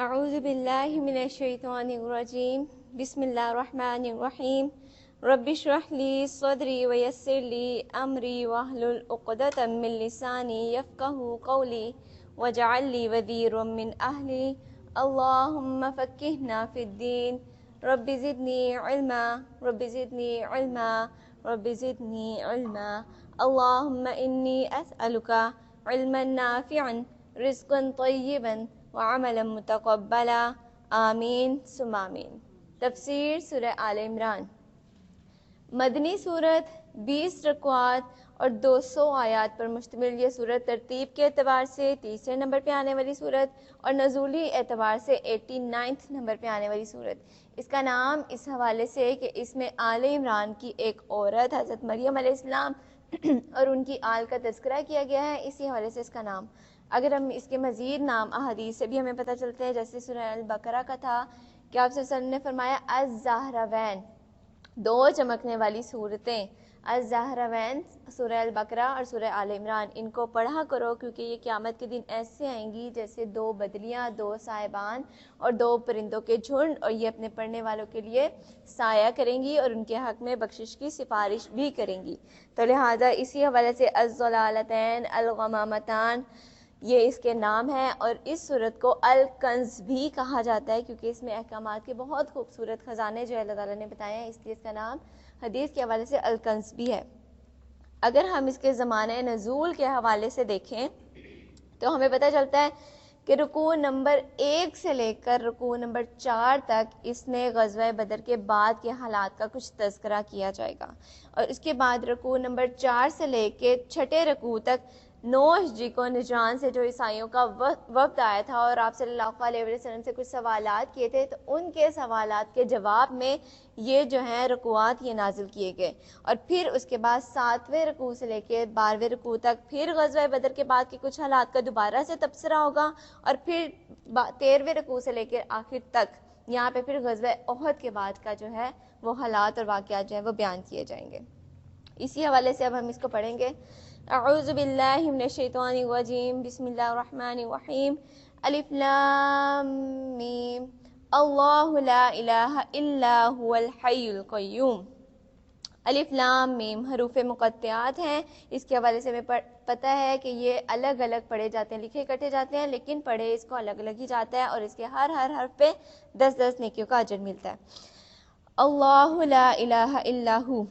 اعوذ باللہ من الشیطان الرجیم بسم اللہ الرحمن الرحیم رب اشرح لی صدری ویسر لی امری واحلل عقدۃ من لسانی یفقہوا قولی واجعل لی وزیرا من اہلی اللہم فقہنا فی الدین رب زدنی علما رب زدنی علما رب زدنی علما اللہم انی اسألک علما نافعا رزقا طیبا وعملا متقبلا آمین ثم آمین۔ تفسیر سورہ آل عمران۔ مدنی صورت 20 رکوعات اور 200 آیات پر مشتمل یہ صورت ترتیب کے اعتبار سے تیسرے نمبر پہ آنے والی صورت اور نزولی اعتبار سے 89 نمبر پہ آنے والی صورت۔ اس کا نام اس حوالے سے کہ اس میں آل عمران کی ایک عورت حضرت مریم علیہ السلام اور ان کی آل کا تذکرہ کیا گیا ہے، اسی حوالے سے اس کا نام۔ اگر ہم اس کے مزید نام احادیث سے بھی ہمیں پتہ چلتے ہیں، جیسے سورہ البقرہ کا تھا کہ آپ صلی اللہ علیہ وسلم نے فرمایا الزہراوین، دو چمکنے والی صورتیں، الزہراوین سورہ البقرہ اور سورہ آل عمران، ان کو پڑھا کرو کیونکہ یہ قیامت کے دن ایسے آئیں گی جیسے دو بدلیاں، دو صاحبان اور دو پرندوں کے جھنڈ، اور یہ اپنے پڑھنے والوں کے لیے سایہ کریں گی اور ان کے حق میں بخشش کی سفارش بھی کریں گی۔ تو لہٰذا اسی حوالے سے الضلالتین الغمامتان یہ اس کے نام ہے، اور اس صورت کو الکنز بھی کہا جاتا ہے کیونکہ اس میں احکامات کے بہت خوبصورت خزانے جو اللہ تعالیٰ نے بتائے ہیں، اس لیے اس کا نام حدیث کے حوالے سے الکنز بھی ہے۔ اگر ہم اس کے زمانہ نزول کے حوالے سے دیکھیں تو ہمیں پتہ چلتا ہے کہ رکوع نمبر 1 سے لے کر رکوع نمبر 4 تک اس میں غزوہ بدر کے بعد کے حالات کا کچھ تذکرہ کیا جائے گا، اور اس کے بعد رکوع نمبر 4 سے لے کے 6 رکوع تک نوح جی کو نجران سے جو عیسائیوں کا وفد آیا تھا اور آپ صلی اللہ علیہ وسلم سے کچھ سوالات کیے تھے، تو ان کے سوالات کے جواب میں یہ جو ہیں رکوعات یہ نازل کیے گئے، اور پھر اس کے بعد 7ویں رکوع سے لے کے 12ویں رکوع تک پھر غزوہ بدر کے بعد کے کچھ حالات کا دوبارہ سے تبصرہ ہوگا، اور پھر 13ویں رکوع سے لے کے آخر تک یہاں پہ پھر غزوہ احد کے بعد کا جو ہے وہ حالات اور واقعات جو ہیں وہ بیان کیے جائیں گے۔ اسی حوالے سے اب ہم اس کو پڑھیں گے۔ اعوذ باللہ من الشیطان الرجیم بسم اللہ الرحمن الرحیم الف لام میم اللہ لا الہ الا هو الحی القیوم۔ الف لام میم حروف مقطعات ہیں، اس کے حوالے سے ہمیں پتہ ہے کہ یہ الگ الگ پڑھے جاتے ہیں، لکھے کٹے جاتے ہیں، لیکن پڑھے اس کو الگ الگ ہی جاتا ہے، اور اس کے ہر حرف پہ 10 نیکیوں کا اجر ملتا ہے۔ اللہ لا الہ الا ہو،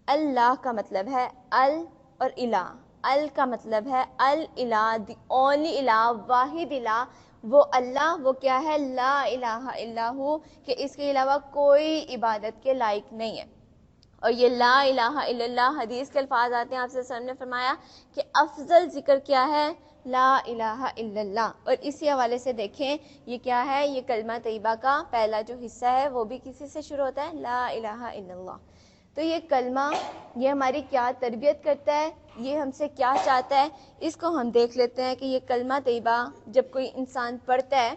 اللہ کا مطلب ہے ال اور الہ، ال کا مطلب ہے الالہ، دی اونلی الہ، واحد الہ، وہ اللہ، وہ کیا ہے؟ لا الہ الا ہو، کہ اس کے علاوہ کوئی عبادت کے لائق نہیں ہے۔ اور یہ لا الہ الا اللہ حدیث کے الفاظ آتے ہیں، آپ صلی اللہ علیہ وسلم نے فرمایا کہ افضل ذکر کیا ہے؟ لا الہ الا اللہ۔ اور اسی حوالے سے دیکھیں یہ کیا ہے؟ یہ کلمہ طیبہ کا پہلا جو حصہ ہے وہ بھی کسی سے شروع ہوتا ہے؟ لا الہ الا اللہ۔ تو یہ کلمہ یہ ہماری کیا تربیت کرتا ہے، یہ ہم سے کیا چاہتا ہے، اس کو ہم دیکھ لیتے ہیں کہ یہ کلمہ طیبہ جب کوئی انسان پڑھتا ہے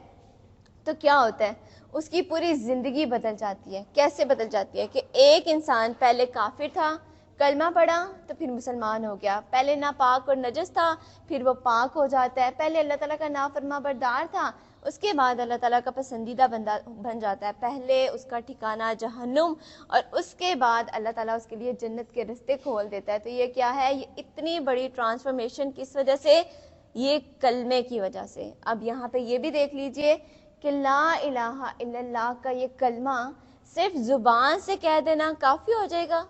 تو کیا ہوتا ہے؟ اس کی پوری زندگی بدل جاتی ہے۔ کیسے بدل جاتی ہے؟ کہ ایک انسان پہلے کافر تھا، کلمہ پڑھا تو پھر مسلمان ہو گیا، پہلے ناپاک اور نجس تھا پھر وہ پاک ہو جاتا ہے، پہلے اللہ تعالیٰ کا نافرما بردار تھا، اس کے بعد اللہ تعالیٰ کا پسندیدہ بندہ بن جاتا ہے، پہلے اس کا ٹھکانہ جہنم اور اس کے بعد اللہ تعالیٰ اس کے لیے جنت کے رستے کھول دیتا ہے۔ تو یہ کیا ہے؟ یہ اتنی بڑی ٹرانسفارمیشن کس وجہ سے؟ یہ کلمے کی وجہ سے۔ اب یہاں پہ یہ بھی دیکھ لیجئے کہ لا الہ الا اللہ کا یہ کلمہ صرف زبان سے کہہ دینا کافی ہو جائے گا؟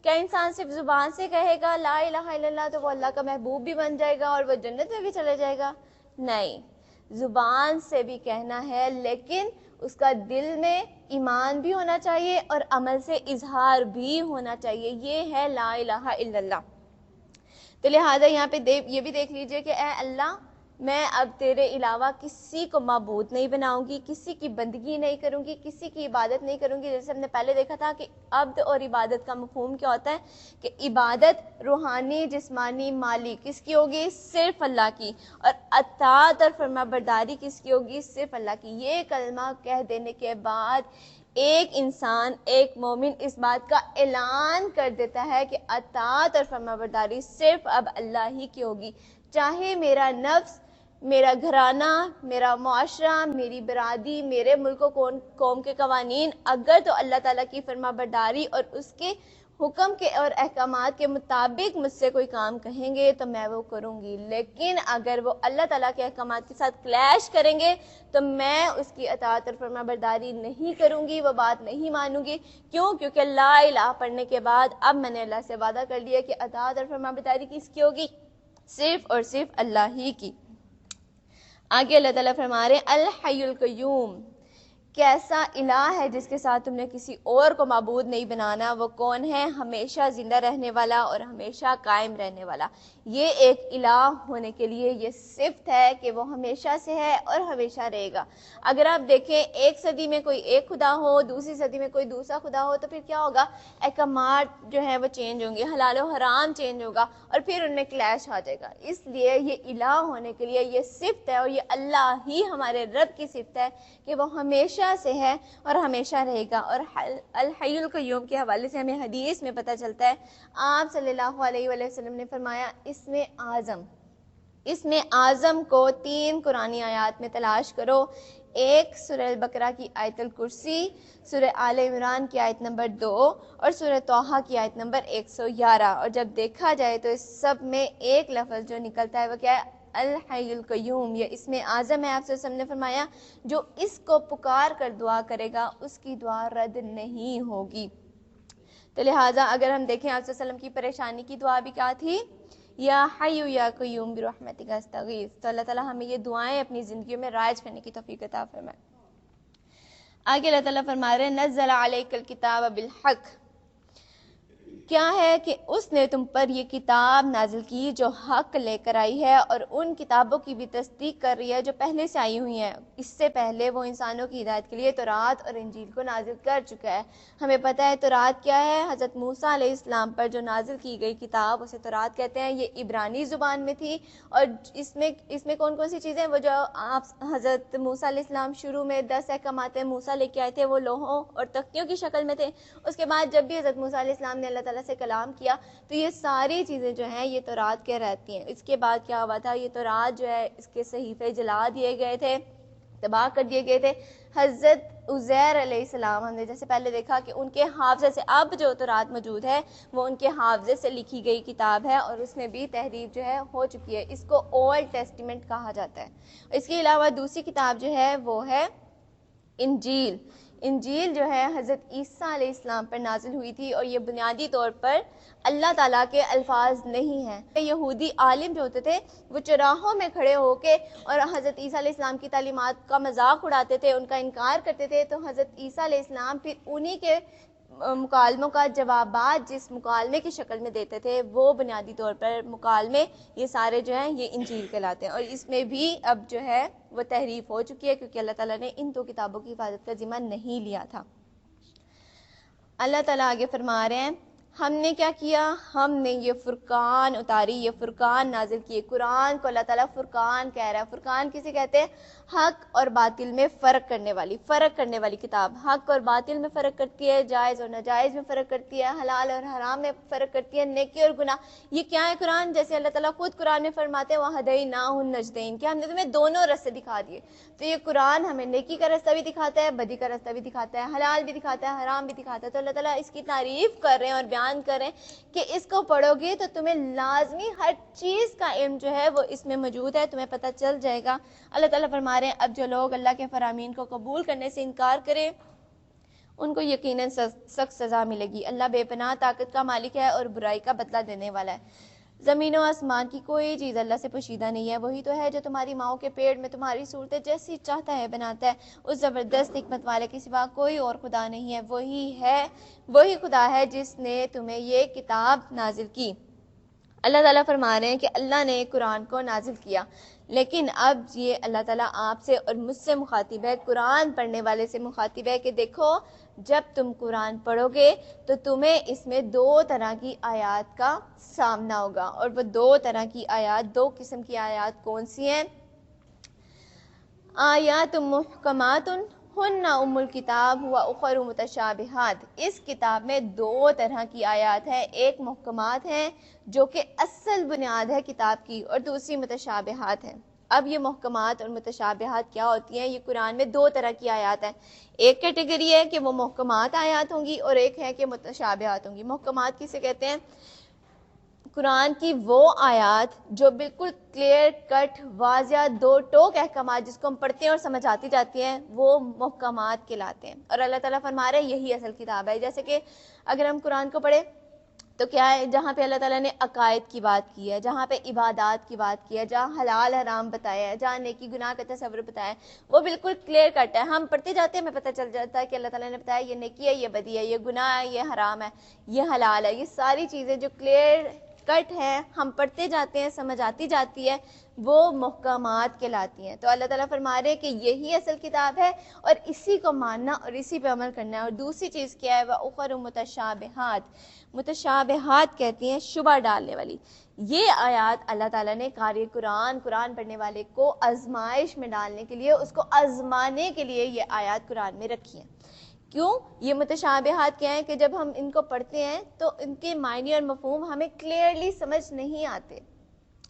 کیا انسان صرف زبان سے کہے گا لا الہ الا اللہ تو وہ اللہ کا محبوب بھی بن جائے گا اور وہ جنت میں بھی چلے جائے گا؟ نہیں، زبان سے بھی کہنا ہے لیکن اس کا دل میں ایمان بھی ہونا چاہیے اور عمل سے اظہار بھی ہونا چاہیے، یہ ہے لا الہ الا اللہ۔ تو لہٰذا یہاں پہ یہ بھی دیکھ لیجئے کہ اے اللہ میں اب تیرے علاوہ کسی کو معبود نہیں بناؤں گی، کسی کی بندگی نہیں کروں گی، کسی کی عبادت نہیں کروں گی۔ جیسے ہم نے پہلے دیکھا تھا کہ عبد اور عبادت کا مفہوم کیا ہوتا ہے کہ عبادت روحانی، جسمانی، مالی کس کی ہوگی؟ صرف اللہ کی، اور اطاعت اور فرما برداری کس کی ہوگی؟ صرف اللہ کی۔ یہ کلمہ کہہ دینے کے بعد ایک انسان، ایک مومن اس بات کا اعلان کر دیتا ہے کہ اطاعت اور فرما برداری صرف اب اللہ ہی کی ہوگی، چاہے میرا نفس میرا گھرانہ، میرا معاشرہ، میری برادری، میرے ملک و قوم کے قوانین اگر تو اللہ تعالیٰ کی فرما برداری اور اس کے حکم کے اور احکامات کے مطابق مجھ سے کوئی کام کہیں گے تو میں وہ کروں گی، لیکن اگر وہ اللہ تعالیٰ کے احکامات کے ساتھ کلیش کریں گے تو میں اس کی اطاعت اور فرما برداری نہیں کروں گی، وہ بات نہیں مانوں گی۔ کیوں؟ کیونکہ لا الہ پڑھنے کے بعد اب میں نے اللہ سے وعدہ کر لیا کہ اطاعت اور فرما برداری کس کی ہوگی؟ صرف اور صرف اللہ ہی کی۔ آگے اللہ تعالیٰ فرما رہے ہیں الحی القیوم، کیسا الہ ہے جس کے ساتھ تم نے کسی اور کو معبود نہیں بنانا، وہ کون ہے؟ ہمیشہ زندہ رہنے والا اور ہمیشہ قائم رہنے والا۔ یہ ایک الہ ہونے کے لیے یہ صفت ہے کہ وہ ہمیشہ سے ہے اور ہمیشہ رہے گا۔ اگر آپ دیکھیں ایک صدی میں کوئی ایک خدا ہو، دوسری صدی میں کوئی دوسرا خدا ہو تو پھر کیا ہوگا؟ احکامات جو ہے وہ چینج ہوں گے، حلال و حرام چینج ہوگا اور پھر ان میں کلیش آ جائے گا۔ اس لیے یہ الہ ہونے کے لیے یہ صفت ہے اور یہ اللہ ہی ہمارے رب کی صفت ہے کہ وہ ہمیشہ سے ہے اور ہمیشہ رہے گا۔ اور الحی القیوم کے حوالے سے ہمیں حدیث میں پتہ چلتا ہے، آپ صلی اللہ علیہ وآلہ وسلم نے فرمایا اس میں اعظم کو 3 قرآنی آیات میں تلاش کرو، ایک سورہ البقرہ کی آیت الکرسی، سورہ آل عمران کی آیت نمبر 2 اور سورہ طٰہٰ کی آیت نمبر 111۔ اور جب دیکھا جائے تو اس سب میں ایک لفظ جو نکلتا ہے وہ کیا ہے؟ الحی القیوم۔ یہ اس میں اعظم ہے۔ آپ صلی اللہ علیہ وسلم نے فرمایا جو اس کو پکار کر دعا کرے گا اس کی دعا رد نہیں ہوگی۔ تو لہٰذا اگر ہم دیکھیں آپ صلی اللہ علیہ وسلم کی پریشانی کی دعا بھی کیا تھی؟ یا حی یا قیوم برحمتک استغیث۔ تو اللہ تعالیٰ ہمیں یہ دعائیں اپنی زندگیوں میں رائج کرنے کی توفیق عطا فرمائے۔ آگے اللہ تعالیٰ فرما رہے ہیں نزل علیک الکتاب بالحق، کیا ہے کہ اس نے تم پر یہ کتاب نازل کی جو حق لے کر آئی ہے اور ان کتابوں کی بھی تصدیق کر رہی ہے جو پہلے سے آئی ہوئی ہیں۔ اس سے پہلے وہ انسانوں کی ہدایت کے لیے تورات اور انجیل کو نازل کر چکا ہے۔ ہمیں پتہ ہے تورات کیا ہے، حضرت موسیٰ علیہ السلام پر جو نازل کی گئی کتاب اسے تورات کہتے ہیں۔ یہ عبرانی زبان میں تھی اور اس میں کون کون سی چیزیں وہ جو حضرت موسیٰ علیہ السلام شروع میں 10 احکامات موسیٰ لے کے آئے تھے وہ لوحوں اور تختیوں کی شکل میں تھے۔ اس کے بعد جب بھی حضرت موسیٰ علیہ السلام نے اللہ تعالیٰ سے کلام کیا تو یہ ساری چیزیں جو ہیں یہ تورات کے رہتی ہیں۔ اس کے بعد کیا ہوا تھا؟ یہ تورات جو ہے اس کے صحیفے جلا دیے گئے تھے، تباہ کر دیے گئے تھے۔ حضرت عزیر علیہ السلام ہم نے جیسے پہلے دیکھا کہ ان کے حافظے سے اب جو تورات موجود ہے وہ ان کے حافظے سے لکھی گئی کتاب ہے اور اس میں بھی تحریف جو ہے ہو چکی ہے۔ اس کو اولڈ ٹیسٹیمنٹ کہا جاتا ہے۔ اس کے علاوہ دوسری کتاب جو ہے وہ ہے انجیل۔ انجیل جو ہے حضرت عیسیٰ علیہ السلام پر نازل ہوئی تھی اور یہ بنیادی طور پر اللہ تعالیٰ کے الفاظ نہیں ہیں۔ یہودی عالم جو ہوتے تھے وہ چراہوں میں کھڑے ہو کے اور حضرت عیسیٰ علیہ السلام کی تعلیمات کا مذاق اڑاتے تھے، ان کا انکار کرتے تھے، تو حضرت عیسیٰ علیہ السلام پھر انہی کے مکالموں کا جوابات جس مکالمے کی شکل میں دیتے تھے وہ بنیادی طور پر مکالمے یہ سارے جو ہیں یہ انجیل کہلاتے ہیں۔ اور اس میں بھی اب جو ہے وہ تحریف ہو چکی ہے کیونکہ اللہ تعالیٰ نے ان 2 کتابوں کی حفاظت کا ذمہ نہیں لیا تھا۔ اللہ تعالیٰ آگے فرما رہے ہیں ہم نے کیا کیا؟ ہم نے یہ فرقان اتاری، یہ فرقان نازل کیے۔ قرآن کو اللہ تعالیٰ فرقان کہہ رہا ہے۔ فرقان کسے کہتے ہیں؟ حق اور باطل میں فرق کرنے والی کتاب۔ حق اور باطل میں فرق کرتی ہے، جائز اور ناجائز میں فرق کرتی ہے، حلال اور حرام میں فرق کرتی ہے، نیکی اور گناہ۔ یہ کیا ہے قرآن؟ جیسے اللہ تعالیٰ خود قرآن میں فرماتے ہیں وَہَدَيْنَاهُ النَّجْدَيْنِ کہ ہم نے تمہیں دونوں راستے دکھا دیے۔ تو یہ قرآن ہمیں نیکی کا راستہ بھی دکھاتا ہے، بدی کا راستہ بھی دکھاتا ہے، حلال بھی دکھاتا ہے، حرام بھی دکھاتا ہے۔ تو اللہ تعالیٰ اس کی تعریف کر رہے ہیں اور بیان کر رہے ہیں کہ اس کو پڑھو گے تو تمہیں لازمی ہر چیز کا علم جو ہے وہ اس میں موجود ہے، تمہیں پتہ چل جائے گا۔ اللہ تعالیٰ فرما رہے ہیں اب جو لوگ اللہ کے فرامین کو قبول کرنے سے انکار کریں ان کو یقیناً سخت سزا ملے گی۔ اللہ بے پناہ طاقت کا مالک ہے اور برائی کا بدلہ دینے والا ہے۔ زمین و آسمان کی کوئی چیز اللہ سے پوشیدہ نہیں ہے، وہی تو ہے جو تمہاری ماؤں کے پیٹ میں تمہاری صورتیں جیسی چاہتا ہے بناتا ہے۔ اس زبردست حکمت والے کے سوا کوئی اور خدا نہیں ہے، وہی خدا ہے جس نے تمہیں یہ کتاب نازل کی۔ اللہ تعالیٰ فرما رہے ہیں کہ اللہ نے قرآن کو نازل کیا، لیکن اب یہ اللہ تعالیٰ آپ سے اور مجھ سے مخاطب ہے، قرآن پڑھنے والے سے مخاطب ہے کہ دیکھو جب تم قرآن پڑھو گے تو تمہیں اس میں 2 طرح کی آیات کا سامنا ہوگا، اور وہ 2 طرح کی آیات، 2 قسم کی آیات کون سی ہیں؟ آیات محکمات ہن ام الکتاب و اخر متشابہات۔ اس کتاب میں 2 طرح کی آیات ہیں، ایک محکمات ہیں جو کہ اصل بنیاد ہے کتاب کی، اور دوسری متشابہات ہیں۔ اب یہ محکمات اور متشابہات کیا ہوتی ہیں؟ یہ قرآن میں دو طرح کی آیات ہیں. ایک کیٹیگری ہے کہ وہ محکمات آیات ہوں گی اور ایک ہے کہ متشابہات ہوں گی. محکمات کسے کہتے ہیں؟ قرآن کی وہ آیات جو بالکل کلیئر کٹ واضح دو ٹوک احکامات جس کو ہم پڑھتے ہیں اور سمجھ آتی جاتی ہیں وہ محکمات کہلاتے ہیں. اور اللہ تعالیٰ فرما رہے ہیں یہی اصل کتاب ہے. جیسے کہ اگر ہم قرآن کو پڑھیں تو کیا ہے، جہاں پہ اللہ تعالیٰ نے عقائد کی بات کی ہے، جہاں پہ عبادات کی بات کی ہے، جہاں حلال حرام بتایا ہے، جہاں نیکی گناہ کا تصور بتایا ہے، وہ بالکل کلیئر کٹ ہے. ہم پڑھتے جاتے ہیں ہمیں پتہ چل جاتا ہے کہ اللہ تعالیٰ نے بتایا یہ نیکی ہے، یہ بدی ہے، یہ گناہ ہے، یہ حرام ہے، یہ حلال ہے. یہ ساری چیزیں جو کلیئر کٹ ہے ہم پڑھتے جاتے ہیں، سمجھ آتی جاتی ہے، وہ محکمات کہلاتی ہیں. تو اللہ تعالیٰ فرما رہے ہیں کہ یہی اصل کتاب ہے اور اسی کو ماننا اور اسی پہ عمل کرنا ہے. اور دوسری چیز کیا ہے؟ وَأُخَرُ مُتَشَابِهَاتٌ. متشابہات کہتی ہیں شبہ ڈالنے والی. یہ آیات اللہ تعالیٰ نے قاری قرآن پڑھنے والے کو آزمائش میں ڈالنے کے لیے، اس کو آزمانے کے لیے یہ آیات قرآن میں رکھی ہیں. کیوں؟ یہ متشابہات کیا ہیں کہ جب ہم ان کو پڑھتے ہیں تو ان کے معنی اور مفہوم ہمیں کلیئرلی سمجھ نہیں آتے،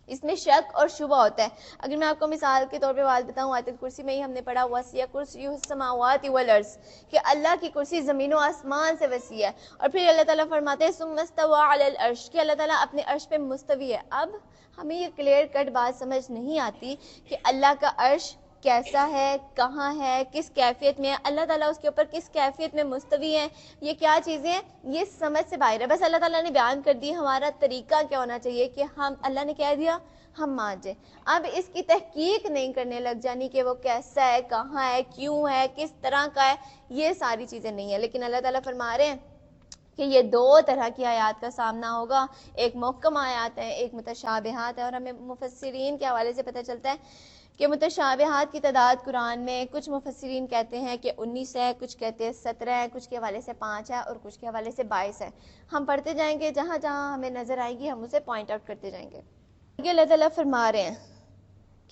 اس میں شک اور شبہ ہوتا ہے. اگر میں آپ کو مثال کے طور پہ بات بتاؤں، آیت الکرسی میں ہی ہم نے پڑھا وسیع کرسیہ السماوات والارض کہ اللہ کی کرسی زمین و آسمان سے وسیع ہے. اور پھر اللہ تعالیٰ فرماتے ہیں ثم استوى علی العرش کہ اللہ تعالیٰ اپنے عرش پہ مستوی ہے. اب ہمیں یہ کلیئر کٹ بات سمجھ نہیں آتی کہ اللہ کا عرش کیسا ہے، کہاں ہے، کس کیفیت میں ہے، اللہ تعالیٰ اس کے اوپر کس کیفیت میں مستوی ہے، یہ کیا چیزیں ہیں، یہ سمجھ سے باہر ہے. بس اللہ تعالیٰ نے بیان کر دی ہمارا طریقہ کیا ہونا چاہیے کہ ہم، اللہ نے کہہ دیا ہم مان جائیں. اب اس کی تحقیق نہیں کرنے لگ جانی کہ وہ کیسا ہے، کہاں ہے، کیوں ہے، کس طرح کا ہے، یہ ساری چیزیں نہیں ہیں. لیکن اللہ تعالیٰ فرما رہے ہیں کہ یہ دو طرح کی آیات کا سامنا ہوگا، ایک محکم آیات ہے، ایک متشابہات ہے. اور ہمیں مفسرین کے حوالے سے پتہ چلتا ہے کہ متشابہات کی تعداد قرآن میں کچھ مفسرین کہتے ہیں کہ 19 ہے، کچھ کہتے ہیں 17 ہے، کچھ کے حوالے سے 5 ہے اور کچھ کے حوالے سے 22 ہے. ہم پڑھتے جائیں گے، جہاں جہاں ہمیں نظر آئے گی ہم اسے پوائنٹ آؤٹ کرتے جائیں گے. اللہ تعالیٰ فرما رہے ہیں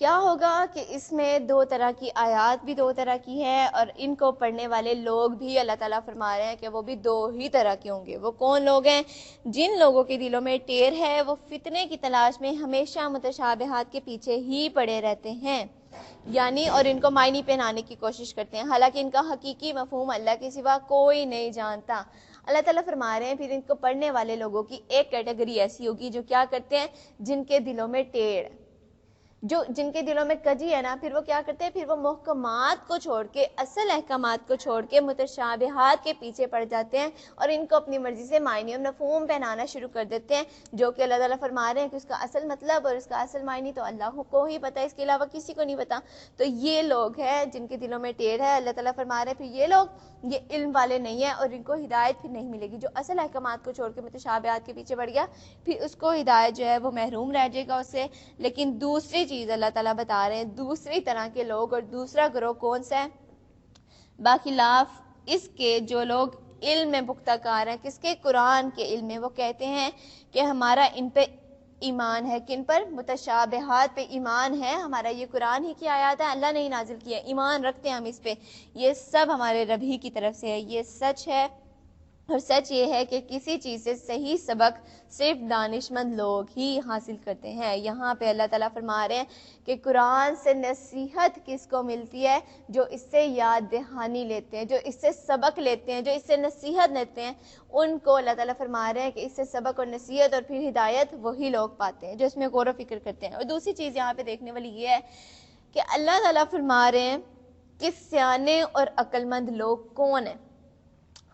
کیا ہوگا کہ اس میں دو طرح کی آیات بھی دو طرح کی ہے اور ان کو پڑھنے والے لوگ بھی اللہ تعالیٰ فرما رہے ہیں کہ وہ بھی دو ہی طرح کے ہوں گے. وہ کون لوگ ہیں؟ جن لوگوں کے دلوں میں ٹیر ہے، وہ فتنے کی تلاش میں ہمیشہ متشابہات کے پیچھے ہی پڑے رہتے ہیں، یعنی اور ان کو معنی پہنانے کی کوشش کرتے ہیں، حالانکہ ان کا حقیقی مفہوم اللہ کے سوا کوئی نہیں جانتا. اللہ تعالیٰ فرما رہے ہیں پھر ان کو پڑھنے والے لوگوں کی ایک کیٹیگری ایسی ہوگی جو کیا کرتے ہیں، جن کے دلوں میں ٹیڑھ، جن کے دلوں میں کجی ہے نا، پھر وہ کیا کرتے ہیں، پھر وہ محکمات کو چھوڑ کے، اصل احکامات کو چھوڑ کے متشابہات کے پیچھے پڑ جاتے ہیں اور ان کو اپنی مرضی سے معنی اور مفہوم پہنانا شروع کر دیتے ہیں، جو کہ اللہ تعالیٰ فرما رہے ہیں کہ اس کا اصل مطلب اور اس کا اصل معنی تو اللہ کو ہی پتہ ہے، اس کے علاوہ کسی کو نہیں پتا. تو یہ لوگ ہیں جن کے دلوں میں ٹیڑھ ہے. اللہ تعالیٰ فرما رہے ہیں پھر یہ لوگ یہ علم والے نہیں ہیں اور ان کو ہدایت پھر نہیں ملے گی. جو اصل احکامات کو چھوڑ کے متشابہات کے پیچھے بڑھ گیا پھر اس کو ہدایت جو ہے وہ محروم رہ جائے گا اس سے. لیکن دوسری چیز اللہ تعالیٰ بتا رہے ہیں، دوسری طرح کے لوگ اور دوسرا گروہ کون سا ہے؟ باخلاف اس کے جو لوگ علم میں پختہ کار ہیں، کس کے؟ قرآن کے علم میں. وہ کہتے ہیں کہ ہمارا ان پہ ایمان ہے. کن پر؟ متشابہات پہ ایمان ہے ہمارا. یہ قرآن ہی کی آیات ہے، اللہ نے ہی نازل کیا، ایمان رکھتے ہیں ہم اس پہ. یہ سب ہمارے رب ہی کی طرف سے ہے، یہ سچ ہے. اور سچ یہ ہے کہ کسی چیز سے صحیح سبق صرف دانشمند لوگ ہی حاصل کرتے ہیں. یہاں پہ اللہ تعالیٰ فرما رہے ہیں کہ قرآن سے نصیحت کس کو ملتی ہے؟ جو اس سے یاد دہانی لیتے ہیں، جو اس سے سبق لیتے ہیں، جو اس سے نصیحت لیتے ہیں، ان کو اللہ تعالیٰ فرما رہے ہیں کہ اس سے سبق اور نصیحت اور پھر ہدایت وہی لوگ پاتے ہیں جو اس میں غور و فکر کرتے ہیں. اور دوسری چیز یہاں پہ دیکھنے والی یہ ہے کہ اللہ تعالیٰ فرما رہے ہیں کہ سیانے اور عقل مند لوگ کون ہیں.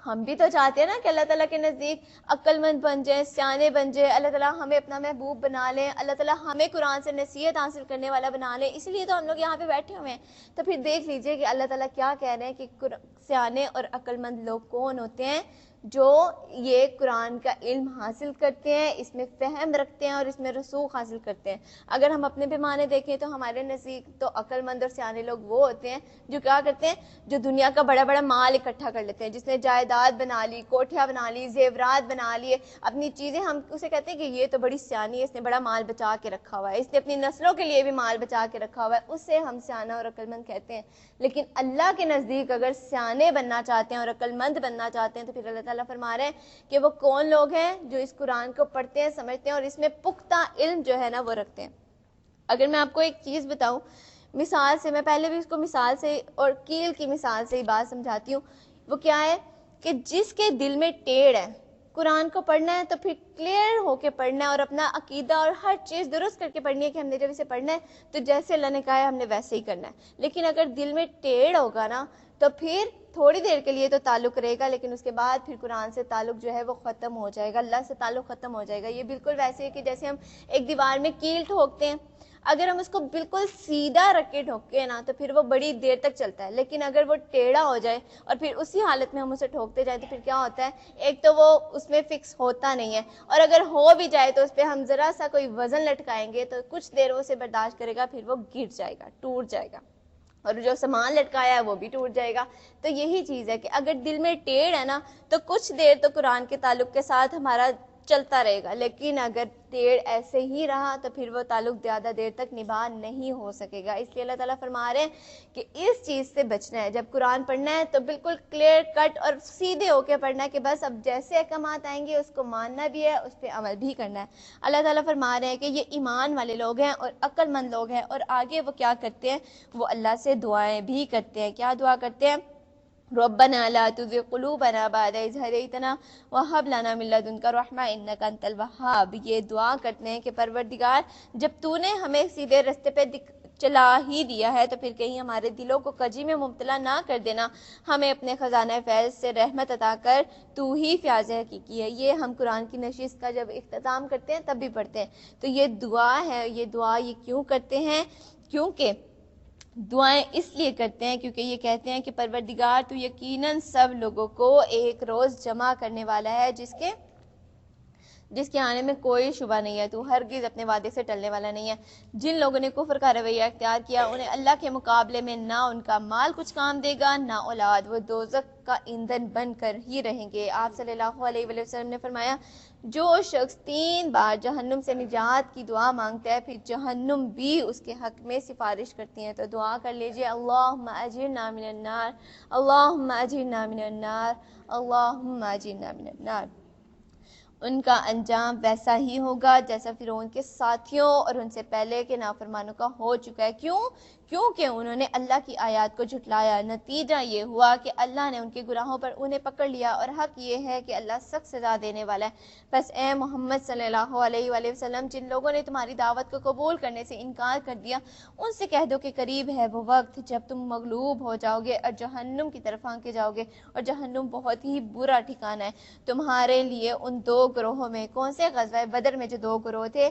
ہم بھی تو چاہتے ہیں نا کہ اللہ تعالیٰ کے نزدیک عقل مند بن جائیں، سیانے بن جائیں، اللہ تعالیٰ ہمیں اپنا محبوب بنا لیں، اللہ تعالیٰ ہمیں قرآن سے نصیحت حاصل کرنے والا بنا لیں. اس لیے تو ہم لوگ یہاں پہ بیٹھے ہوئے ہیں. تو پھر دیکھ لیجئے کہ اللہ تعالیٰ کیا کہہ رہے ہیں کہ سیانے اور عقل مند لوگ کون ہوتے ہیں؟ جو یہ قرآن کا علم حاصل کرتے ہیں، اس میں فہم رکھتے ہیں اور اس میں رسوخ حاصل کرتے ہیں. اگر ہم اپنے پیمانے دیکھیں تو ہمارے نزدیک تو عقل مند اور سیانے لوگ وہ ہوتے ہیں جو کیا کرتے ہیں، جو دنیا کا بڑا بڑا مال اکٹھا کر لیتے ہیں. جس نے جائیداد بنا لی، کوٹھیاں بنا لی، زیورات بنا لیے، اپنی چیزیں، ہم اسے کہتے ہیں کہ یہ تو بڑی سیانی ہے، اس نے بڑا مال بچا کے رکھا ہوا ہے، اس نے اپنی نسلوں کے لیے بھی مال بچا کے رکھا ہوا ہے، اسے ہم سیانہ اور عقل مند کہتے ہیں. لیکن اللہ کے نزدیک اگر سیانے بننا چاہتے ہیں اور عقل مند بننا چاہتے ہیں تو پھر اللہ تعالیٰ فرما رہے ہیں کہ وہ کون لوگ ہیں جو اس قرآن کو پڑھتے ہیں، سمجھتے ہیں اور اس میں پختہ علم جو ہے نا وہ رکھتے ہیں. اگر میں آپ کو ایک چیز بتاؤں مثال سے، میں پہلے بھی اس کو مثال سے اور کیل کی مثال سے ہی بات سمجھاتی ہوں، وہ کیا ہے کہ جس کے دل میں ٹیڑھ ہے، قرآن کو پڑھنا ہے تو پھر کلیئر ہو کے پڑھنا ہے اور اپنا عقیدہ اور ہر چیز درست کر کے پڑھنی ہے کہ ہم نے جب اسے پڑھنا ہے تو جیسے اللہ نے کہا ہے ہم نے ویسے ہی کرنا ہے. لیکن اگر دل میں ٹیڑھ ہوگا نا تو پھر تھوڑی دیر کے لیے تو تعلق رہے گا، لیکن اس کے بعد پھر قرآن سے تعلق جو ہے وہ ختم ہو جائے گا، اللہ سے تعلق ختم ہو جائے گا. یہ بالکل ویسے ہے کہ جیسے ہم ایک دیوار میں کیل ٹھوکتے ہیں، اگر ہم اس کو بالکل سیدھا رکھ کے ٹھوکے نا تو پھر وہ بڑی دیر تک چلتا ہے، لیکن اگر وہ ٹیڑھا ہو جائے اور پھر اسی حالت میں ہم اسے ٹھوکتے جائیں تو پھر کیا ہوتا ہے، ایک تو وہ اس میں فکس ہوتا نہیں ہے، اور اگر ہو بھی جائے تو اس پہ ہم ذرا سا کوئی وزن لٹکائیں گے تو کچھ دیر وہ اسے برداشت کرے گا، پھر وہ گر جائے گا، ٹوٹ جائے گا، اور جو سامان لٹکایا ہے وہ بھی ٹوٹ جائے گا. تو یہی چیز ہے کہ اگر دل میں ٹیڑھ ہے نا تو کچھ دیر تو قرآن کے تعلق کے ساتھ ہمارا چلتا رہے گا، لیکن اگر ٹیڑھ ایسے ہی رہا تو پھر وہ تعلق زیادہ دیر تک نبھا نہیں ہو سکے گا. اس لیے اللہ تعالیٰ فرما رہے ہیں کہ اس چیز سے بچنا ہے، جب قرآن پڑھنا ہے تو بالکل کلیئر کٹ اور سیدھے ہو کے پڑھنا ہے کہ بس اب جیسے احکامات آئیں گے اس کو ماننا بھی ہے، اس پہ عمل بھی کرنا ہے. اللہ تعالیٰ فرما رہے ہیں کہ یہ ایمان والے لوگ ہیں اور عقل مند لوگ ہیں، اور آگے وہ کیا کرتے ہیں، وہ اللہ سے دعائیں بھی کرتے ہیں. کیا دعا کرتے ہیں؟ ربنا لا تزغ قلوبنا بعد إذ هديتنا وهب لنا من لدنك رحمة إنك أنت الوهاب. یہ دعا کرتے ہیں کہ پروردگار جب تو نے ہمیں سیدھے راستے پہ چلا ہی دیا ہے تو پھر کہیں ہمارے دلوں کو کجی میں مبتلا نہ کر دینا، ہمیں اپنے خزانہ فیض سے رحمت عطا کر، تو ہی فیاض حقیقی ہے. یہ ہم قرآن کی نشست کا جب اختتام کرتے ہیں تب بھی پڑھتے ہیں. تو یہ دعا ہے، یہ دعا یہ کیوں کرتے ہیں؟ کیونکہ دعائیں اس لیے کرتے ہیں کیونکہ یہ کہتے ہیں کہ پروردگار تو یقیناً سب لوگوں کو ایک روز جمع کرنے والا ہے جس کے آنے میں کوئی شبہ نہیں ہے، تو ہرگز اپنے وعدے سے ٹلنے والا نہیں ہے. جن لوگوں نے کفر کا رویہ اختیار کیا انہیں اللہ کے مقابلے میں نہ ان کا مال کچھ کام دے گا نہ اولاد، وہ دوزخ کا ایندھن بن کر ہی رہیں گے. آپ صلی اللہ علیہ وسلم نے فرمایا جو شخص 3 بار جہنم سے نجات کی دعا مانگتا ہے پھر جہنم بھی اس کے حق میں سفارش کرتی ہیں. تو دعا کر لیجئے اللہم اجرنا من النار، اللہم اجرنا من النار، اللہم اجرنا من النار. ان کا انجام ویسا ہی ہوگا جیسا فرعون کے ساتھیوں اور ان سے پہلے کے نافرمانوں کا ہو چکا ہے. کیونکہ انہوں نے اللہ کی آیات کو جھٹلایا. نتیجہ یہ ہوا کہ اللہ نے ان کے گناہوں پر انہیں پکڑ لیا، اور حق یہ ہے کہ اللہ سخت سزا دینے والا ہے. بس اے محمد صلی اللہ علیہ وآلہ وسلم، جن لوگوں نے تمہاری دعوت کو قبول کرنے سے انکار کر دیا ان سے کہہ دو کہ قریب ہے وہ وقت جب تم مغلوب ہو جاؤ گے اور جہنم کی طرف آنکے جاؤ گے، اور جہنم بہت ہی برا ٹھکانہ ہے تمہارے لیے. ان 2 گروہوں میں، کون سے؟ غزوہ بدر میں جو 2 گروہ تھے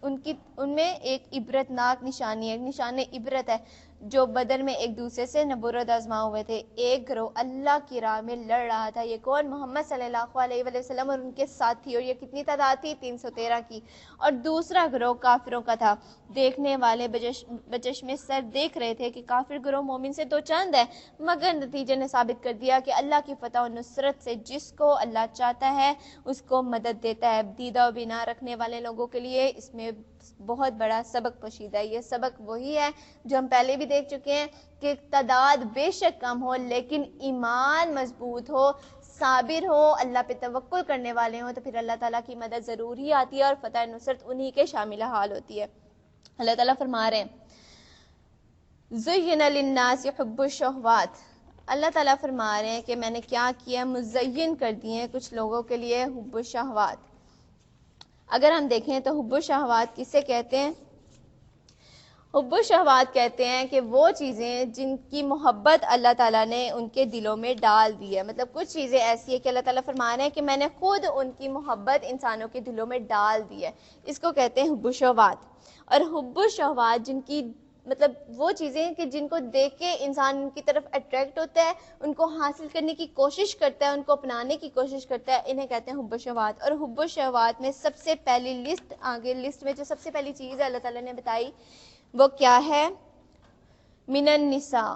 ان میں ایک عبرت ناک نشانی ہے، نشان عبرت ہے، جو بدر میں ایک دوسرے سے نبرد آزما ہوئے تھے. ایک گروہ اللہ کی راہ میں لڑ رہا تھا. یہ کون؟ محمد صلی اللہ علیہ وآلہ وسلم اور ان کے ساتھی. اور یہ کتنی تعداد تھی؟ 313 کی. اور دوسرا گروہ کافروں کا تھا. دیکھنے والے بچشمے سر دیکھ رہے تھے کہ کافر گروہ مومن سے 2 چند ہے، مگر نتیجے نے ثابت کر دیا کہ اللہ کی فتح و نصرت سے جس کو اللہ چاہتا ہے اس کو مدد دیتا ہے. دیدہ و بینا رکھنے والے لوگوں کے لیے اس میں بہت بڑا سبق پوشیدہ ہے. یہ سبق وہی ہے جو ہم پہلے بھی دیکھ چکے ہیں کہ تعداد بے شک کم ہو لیکن ایمان مضبوط ہو، صابر ہو، اللہ پہ توکل کرنے والے ہوں تو پھر اللہ تعالیٰ کی مدد ضرور ہی آتی ہے، اور فتح نصرت انہی کے شامل حال ہوتی ہے. اللہ تعالیٰ فرما رہے ہیں زین للناس حب الشہوات. اللہ تعالیٰ فرما رہے ہیں کہ میں نے کیا کیا، مزین کر دیے ہیں کچھ لوگوں کے لیے حب الشہوات. اگر ہم دیکھیں تو حب الشہوات کسے کہتے ہیں؟ حب الشہوات کہتے ہیں کہ وہ چیزیں جن کی محبت اللہ تعالیٰ نے ان کے دلوں میں ڈال دی ہے. مطلب کچھ چیزیں ایسی ہیں کہ اللہ تعالیٰ فرما رہے ہیں کہ میں نے خود ان کی محبت انسانوں کے دلوں میں ڈال دی ہے. اس کو کہتے ہیں حب الشہوات. اور حب الشہوات جن کی مطلب وہ چیزیں کہ جن کو دیکھ کے انسان ان کی طرف اٹریکٹ ہوتا ہے، ان کو حاصل کرنے کی کوشش کرتا ہے، ان کو اپنانے کی کوشش کرتا ہے، انہیں کہتے ہیں حب الشہوات. اور حب الشہوات میں سب سے پہلی لسٹ میں جو سب سے پہلی چیز ہے اللہ تعالیٰ نے بتائی وہ کیا ہے؟ من النساء،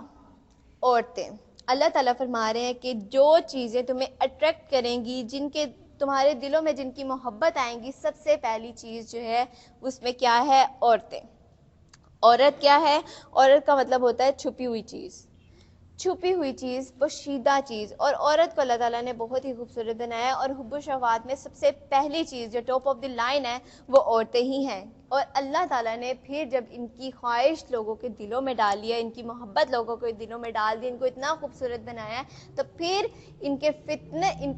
عورتیں. اللہ تعالیٰ فرما رہے ہیں کہ جو چیزیں تمہیں اٹریکٹ کریں گی، جن کے تمہارے دلوں میں جن کی محبت آئیں گی، سب سے پہلی چیز جو ہے اس میں کیا ہے؟ عورتیں. عورت کیا ہے؟ عورت کا مطلب ہوتا ہے چھپی ہوئی چیز، چھپی ہوئی چیز، پوشیدہ چیز. اور عورت کو اللہ تعالیٰ نے بہت ہی خوبصورت بنایا. اور حب الشہوات میں سب سے پہلی چیز جو ٹاپ آف دی لائن ہے وہ عورتیں ہی ہیں. اور اللہ تعالیٰ نے پھر جب ان کی خواہش لوگوں کے دلوں میں ڈالی ہے، ان کی محبت لوگوں کے دلوں میں ڈال دی، ان کو اتنا خوبصورت بنایا ہے، تو پھر ان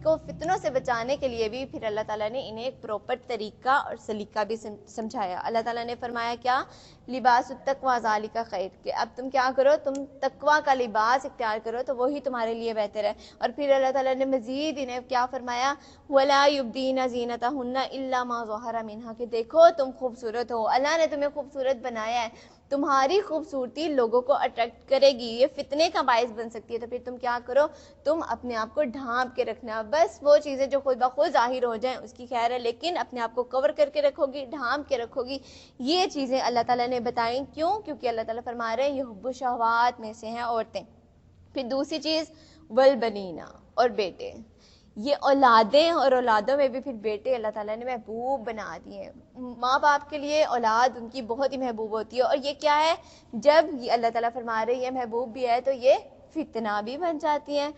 کو فتنوں سے بچانے کے لیے بھی پھر اللہ تعالیٰ نے انہیں ایک پراپر طریقہ اور سلیقہ بھی سمجھایا۔ اللہ تعالیٰ نے فرمایا کیا؟ لباس التقویٰ ذالک خیر، کہ اب تم کیا کرو، تم تقویٰ کا لباس اختیار کرو تو وہی تمہارے لیے بہتر ہے۔ اور پھر اللہ تعالیٰ نے مزید انہیں کیا فرمایا؟ وَلَا يُبْدِينَ زِينَتَهُنَّ إِلَّا مَا ظَهَرَ مِنْهَا، کہ دیکھو تم خوبصورت ہو، اللہ نے تمہیں خوبصورت بنایا ہے، تمہاری خوبصورتی لوگوں کو اٹریکٹ کرے گی، یہ فتنے کا باعث بن سکتی ہے، تو پھر تم کیا کرو، تم اپنے آپ کو ڈھانپ کے رکھنا، بس وہ چیزیں جو خود بخود ظاہر ہو جائیں اس کی خیر ہے، لیکن اپنے آپ کو کور کر کے رکھو گی، ڈھانپ کے رکھو گی۔ یہ چیزیں اللہ تعالیٰ نے بتائیں، کیوں؟ کیونکہ اللہ تعالیٰ فرما رہے ہیں یہ حب الشہوات میں سے ہیں عورتیں۔ پھر دوسری چیز والبنینا، اور بیٹے، یہ اولادیں اور اولادوں میں بھی پھر بیٹے اللہ تعالیٰ نے محبوب بنا دیے ہیں۔ ماں باپ کے لیے اولاد ان کی بہت ہی محبوب ہوتی ہے، اور یہ کیا ہے، جب یہ اللہ تعالیٰ فرما رہے ہیں یہ محبوب بھی ہے تو یہ فتنہ بھی بن جاتی ہیں۔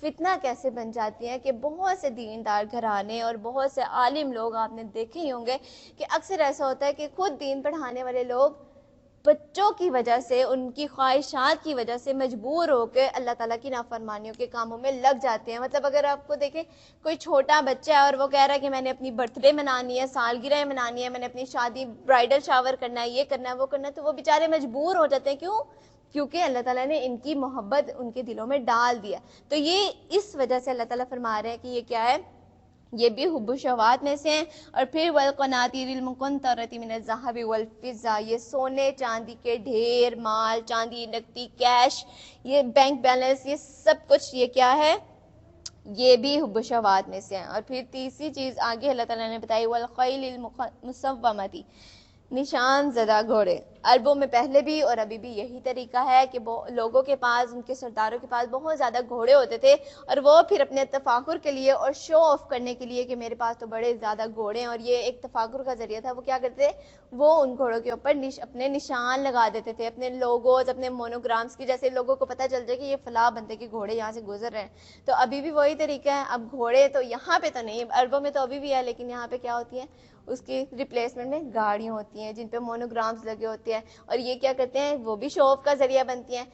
فتنہ کیسے بن جاتی ہیں کہ بہت سے دیندار گھرانے اور بہت سے عالم لوگ آپ نے دیکھے ہی ہوں گے کہ اکثر ایسا ہوتا ہے کہ خود دین پڑھانے والے لوگ بچوں کی وجہ سے، ان کی خواہشات کی وجہ سے مجبور ہو کے اللہ تعالیٰ کی نافرمانیوں کے کاموں میں لگ جاتے ہیں۔ مطلب اگر آپ کو دیکھیں کوئی چھوٹا بچہ ہے اور وہ کہہ رہا ہے کہ میں نے اپنی برتھ ڈے منانی ہے، سالگرہ منانی ہے، میں نے اپنی شادی برائڈل شاور کرنا ہے، یہ کرنا ہے وہ کرنا ہے، تو وہ بیچارے مجبور ہو جاتے ہیں۔ کیوں؟ کیونکہ اللہ تعالیٰ نے ان کی محبت ان کے دلوں میں ڈال دیا، تو یہ اس وجہ سے اللہ تعالیٰ فرما رہے ہیں کہ یہ کیا ہے، یہ بھی حب الشہوات میں سے ہیں۔ اور پھر والقناطیر المقنطرۃ من الذهب والفضہ، یہ سونے چاندی کے ڈھیر، مال چاندی نقدی کیش، یہ بینک بیلنس، یہ سب کچھ یہ کیا ہے، یہ بھی حب الشہوات میں سے ہیں۔ اور پھر تیسری چیز آگے اللہ تعالیٰ نے بتائی والخیل المسومۃ، نشان زدہ گھوڑے۔ عربوں میں پہلے بھی اور ابھی بھی یہی طریقہ ہے کہ لوگوں کے پاس، ان کے سرداروں کے پاس بہت زیادہ گھوڑے ہوتے تھے، اور وہ پھر اپنے تفاخر کے لیے اور شو آف کرنے کے لیے کہ میرے پاس تو بڑے زیادہ گھوڑے ہیں، اور یہ ایک تفاخر کا ذریعہ تھا، وہ کیا کرتے تھے، وہ ان گھوڑوں کے اوپر اپنے نشان لگا دیتے تھے، اپنے لوگوز، اپنے مونوگرامز کی، جیسے لوگوں کو پتہ چل جائے کہ یہ فلاں بندے کے گھوڑے یہاں سے گزر رہے ہیں۔ تو ابھی بھی وہی طریقہ ہے۔ اب گھوڑے تو یہاں پہ تو نہیں، عربوں میں تو ابھی بھی ہے، لیکن یہاں پہ کیا ہوتی ہے، اس کی ریپلیسمنٹ میں گاڑیاں ہوتی ہیں جن پہ مونوگرامز لگے ہوتے ہیں، اور یہ کیا کرتے ہیں، وہ بھی شو آف کا ذریعہ بنتی ہیں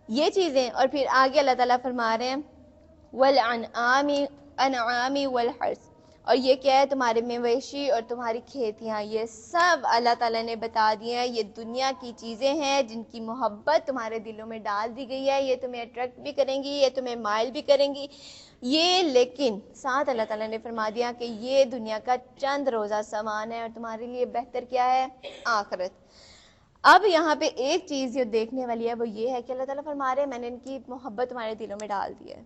یہ چیزیں۔ اور پھر آگے اللہ تعالیٰ فرما رہے ہیں والانعام والحرث، اور یہ کیا ہے، تمہارے مویشی اور تمہاری کھیتیاں، یہ سب اللہ تعالیٰ نے بتا دی ہیں، یہ دنیا کی چیزیں ہیں جن کی محبت تمہارے دلوں میں ڈال دی گئی ہے، یہ تمہیں اٹریکٹ بھی کریں گی، یہ تمہیں مائل بھی کریں گی یہ، لیکن ساتھ اللہ تعالیٰ نے فرما دیا کہ یہ دنیا کا چند روزہ سامان ہے، اور تمہارے لیے بہتر کیا ہے، آخرت۔ اب یہاں پہ ایک چیز جو دیکھنے والی ہے وہ یہ ہے کہ اللہ تعالیٰ فرما رہے ہیں میں نے ان کی محبت تمہارے دلوں میں ڈال دی ہے،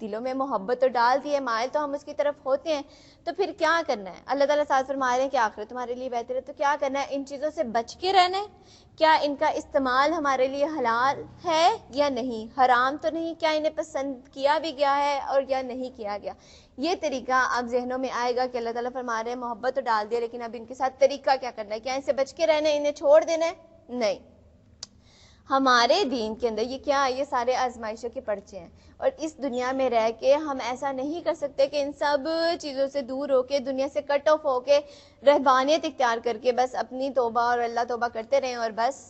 دلوں میں محبت تو ڈال دی ہے، مائل تو ہم اس کی طرف ہوتے ہیں، تو پھر کیا کرنا ہے، اللہ تعالیٰ ساتھ فرما رہے ہیں کہ آخرت تمہارے لیے بہتر ہے، تو کیا کرنا ہے، ان چیزوں سے بچ کے رہنا ہے، کیا ان کا استعمال ہمارے لیے حلال ہے یا نہیں، حرام تو نہیں، کیا انہیں پسند کیا بھی گیا ہے اور یا نہیں کیا گیا، یہ طریقہ اب ذہنوں میں آئے گا کہ اللہ تعالیٰ فرما رہے ہیں محبت تو ڈال دیا، لیکن اب ان کے ساتھ طریقہ کیا کرنا ہے، کیا ان سے بچ کے رہنا ہے، انہیں چھوڑ دینا ہے، نہیں۔ ہمارے دین کے اندر یہ کیا ہے، یہ سارے آزمائشوں کے پرچے ہیں، اور اس دنیا میں رہ کے ہم ایسا نہیں کر سکتے کہ ان سب چیزوں سے دور ہو کے، دنیا سے کٹ آف ہو کے، رہبانیت اختیار کر کے بس اپنی توبہ اور اللہ توبہ کرتے رہیں اور بس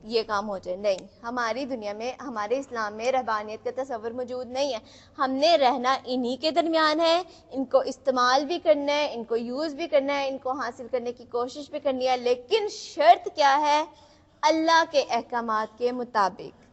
یہ کام ہو جائے، نہیں۔ ہماری دنیا میں، ہمارے اسلام میں رہبانیت کا تصور موجود نہیں ہے، ہم نے رہنا انہی کے درمیان ہے، ان کو استعمال بھی کرنا ہے، ان کو یوز بھی کرنا ہے، ان کو حاصل کرنے کی کوشش بھی کرنی ہے، لیکن شرط کیا ہے، اللہ کے احکامات کے مطابق،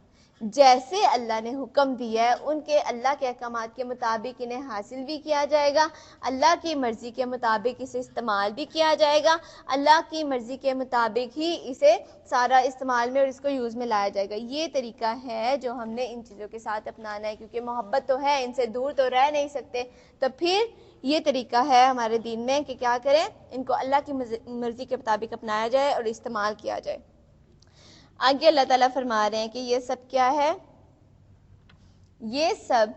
جیسے اللہ نے حکم دیا ہے ان کے، اللہ کے احکامات کے مطابق انہیں حاصل بھی کیا جائے گا، اللہ کی مرضی کے مطابق اسے استعمال بھی کیا جائے گا، اللہ کی مرضی کے مطابق ہی اسے سارا استعمال میں اور اس کو یوز میں لایا جائے گا۔ یہ طریقہ ہے جو ہم نے ان چیزوں کے ساتھ اپنانا ہے، کیونکہ محبت تو ہے، ان سے دور تو رہ نہیں سکتے، تو پھر یہ طریقہ ہے ہمارے دین میں کہ کیا کریں، ان کو اللہ کی مرضی کے مطابق اپنایا جائے اور استعمال کیا جائے۔ آگے اللہ تعالیٰ فرما رہے ہیں کہ یہ سب کیا ہے، یہ سب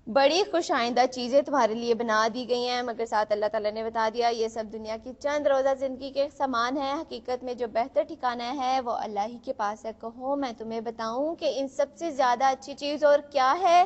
بڑی خوش آئندہ چیزیں تمہارے لیے بنا دی گئی ہیں، مگر ساتھ اللہ تعالیٰ نے بتا دیا یہ سب دنیا کی چند روزہ زندگی کے سامان ہے، حقیقت میں جو بہتر ٹھکانہ ہے وہ اللہ ہی کے پاس ہے۔ کہو میں تمہیں بتاؤں کہ ان سب سے زیادہ اچھی چیز اور کیا ہے،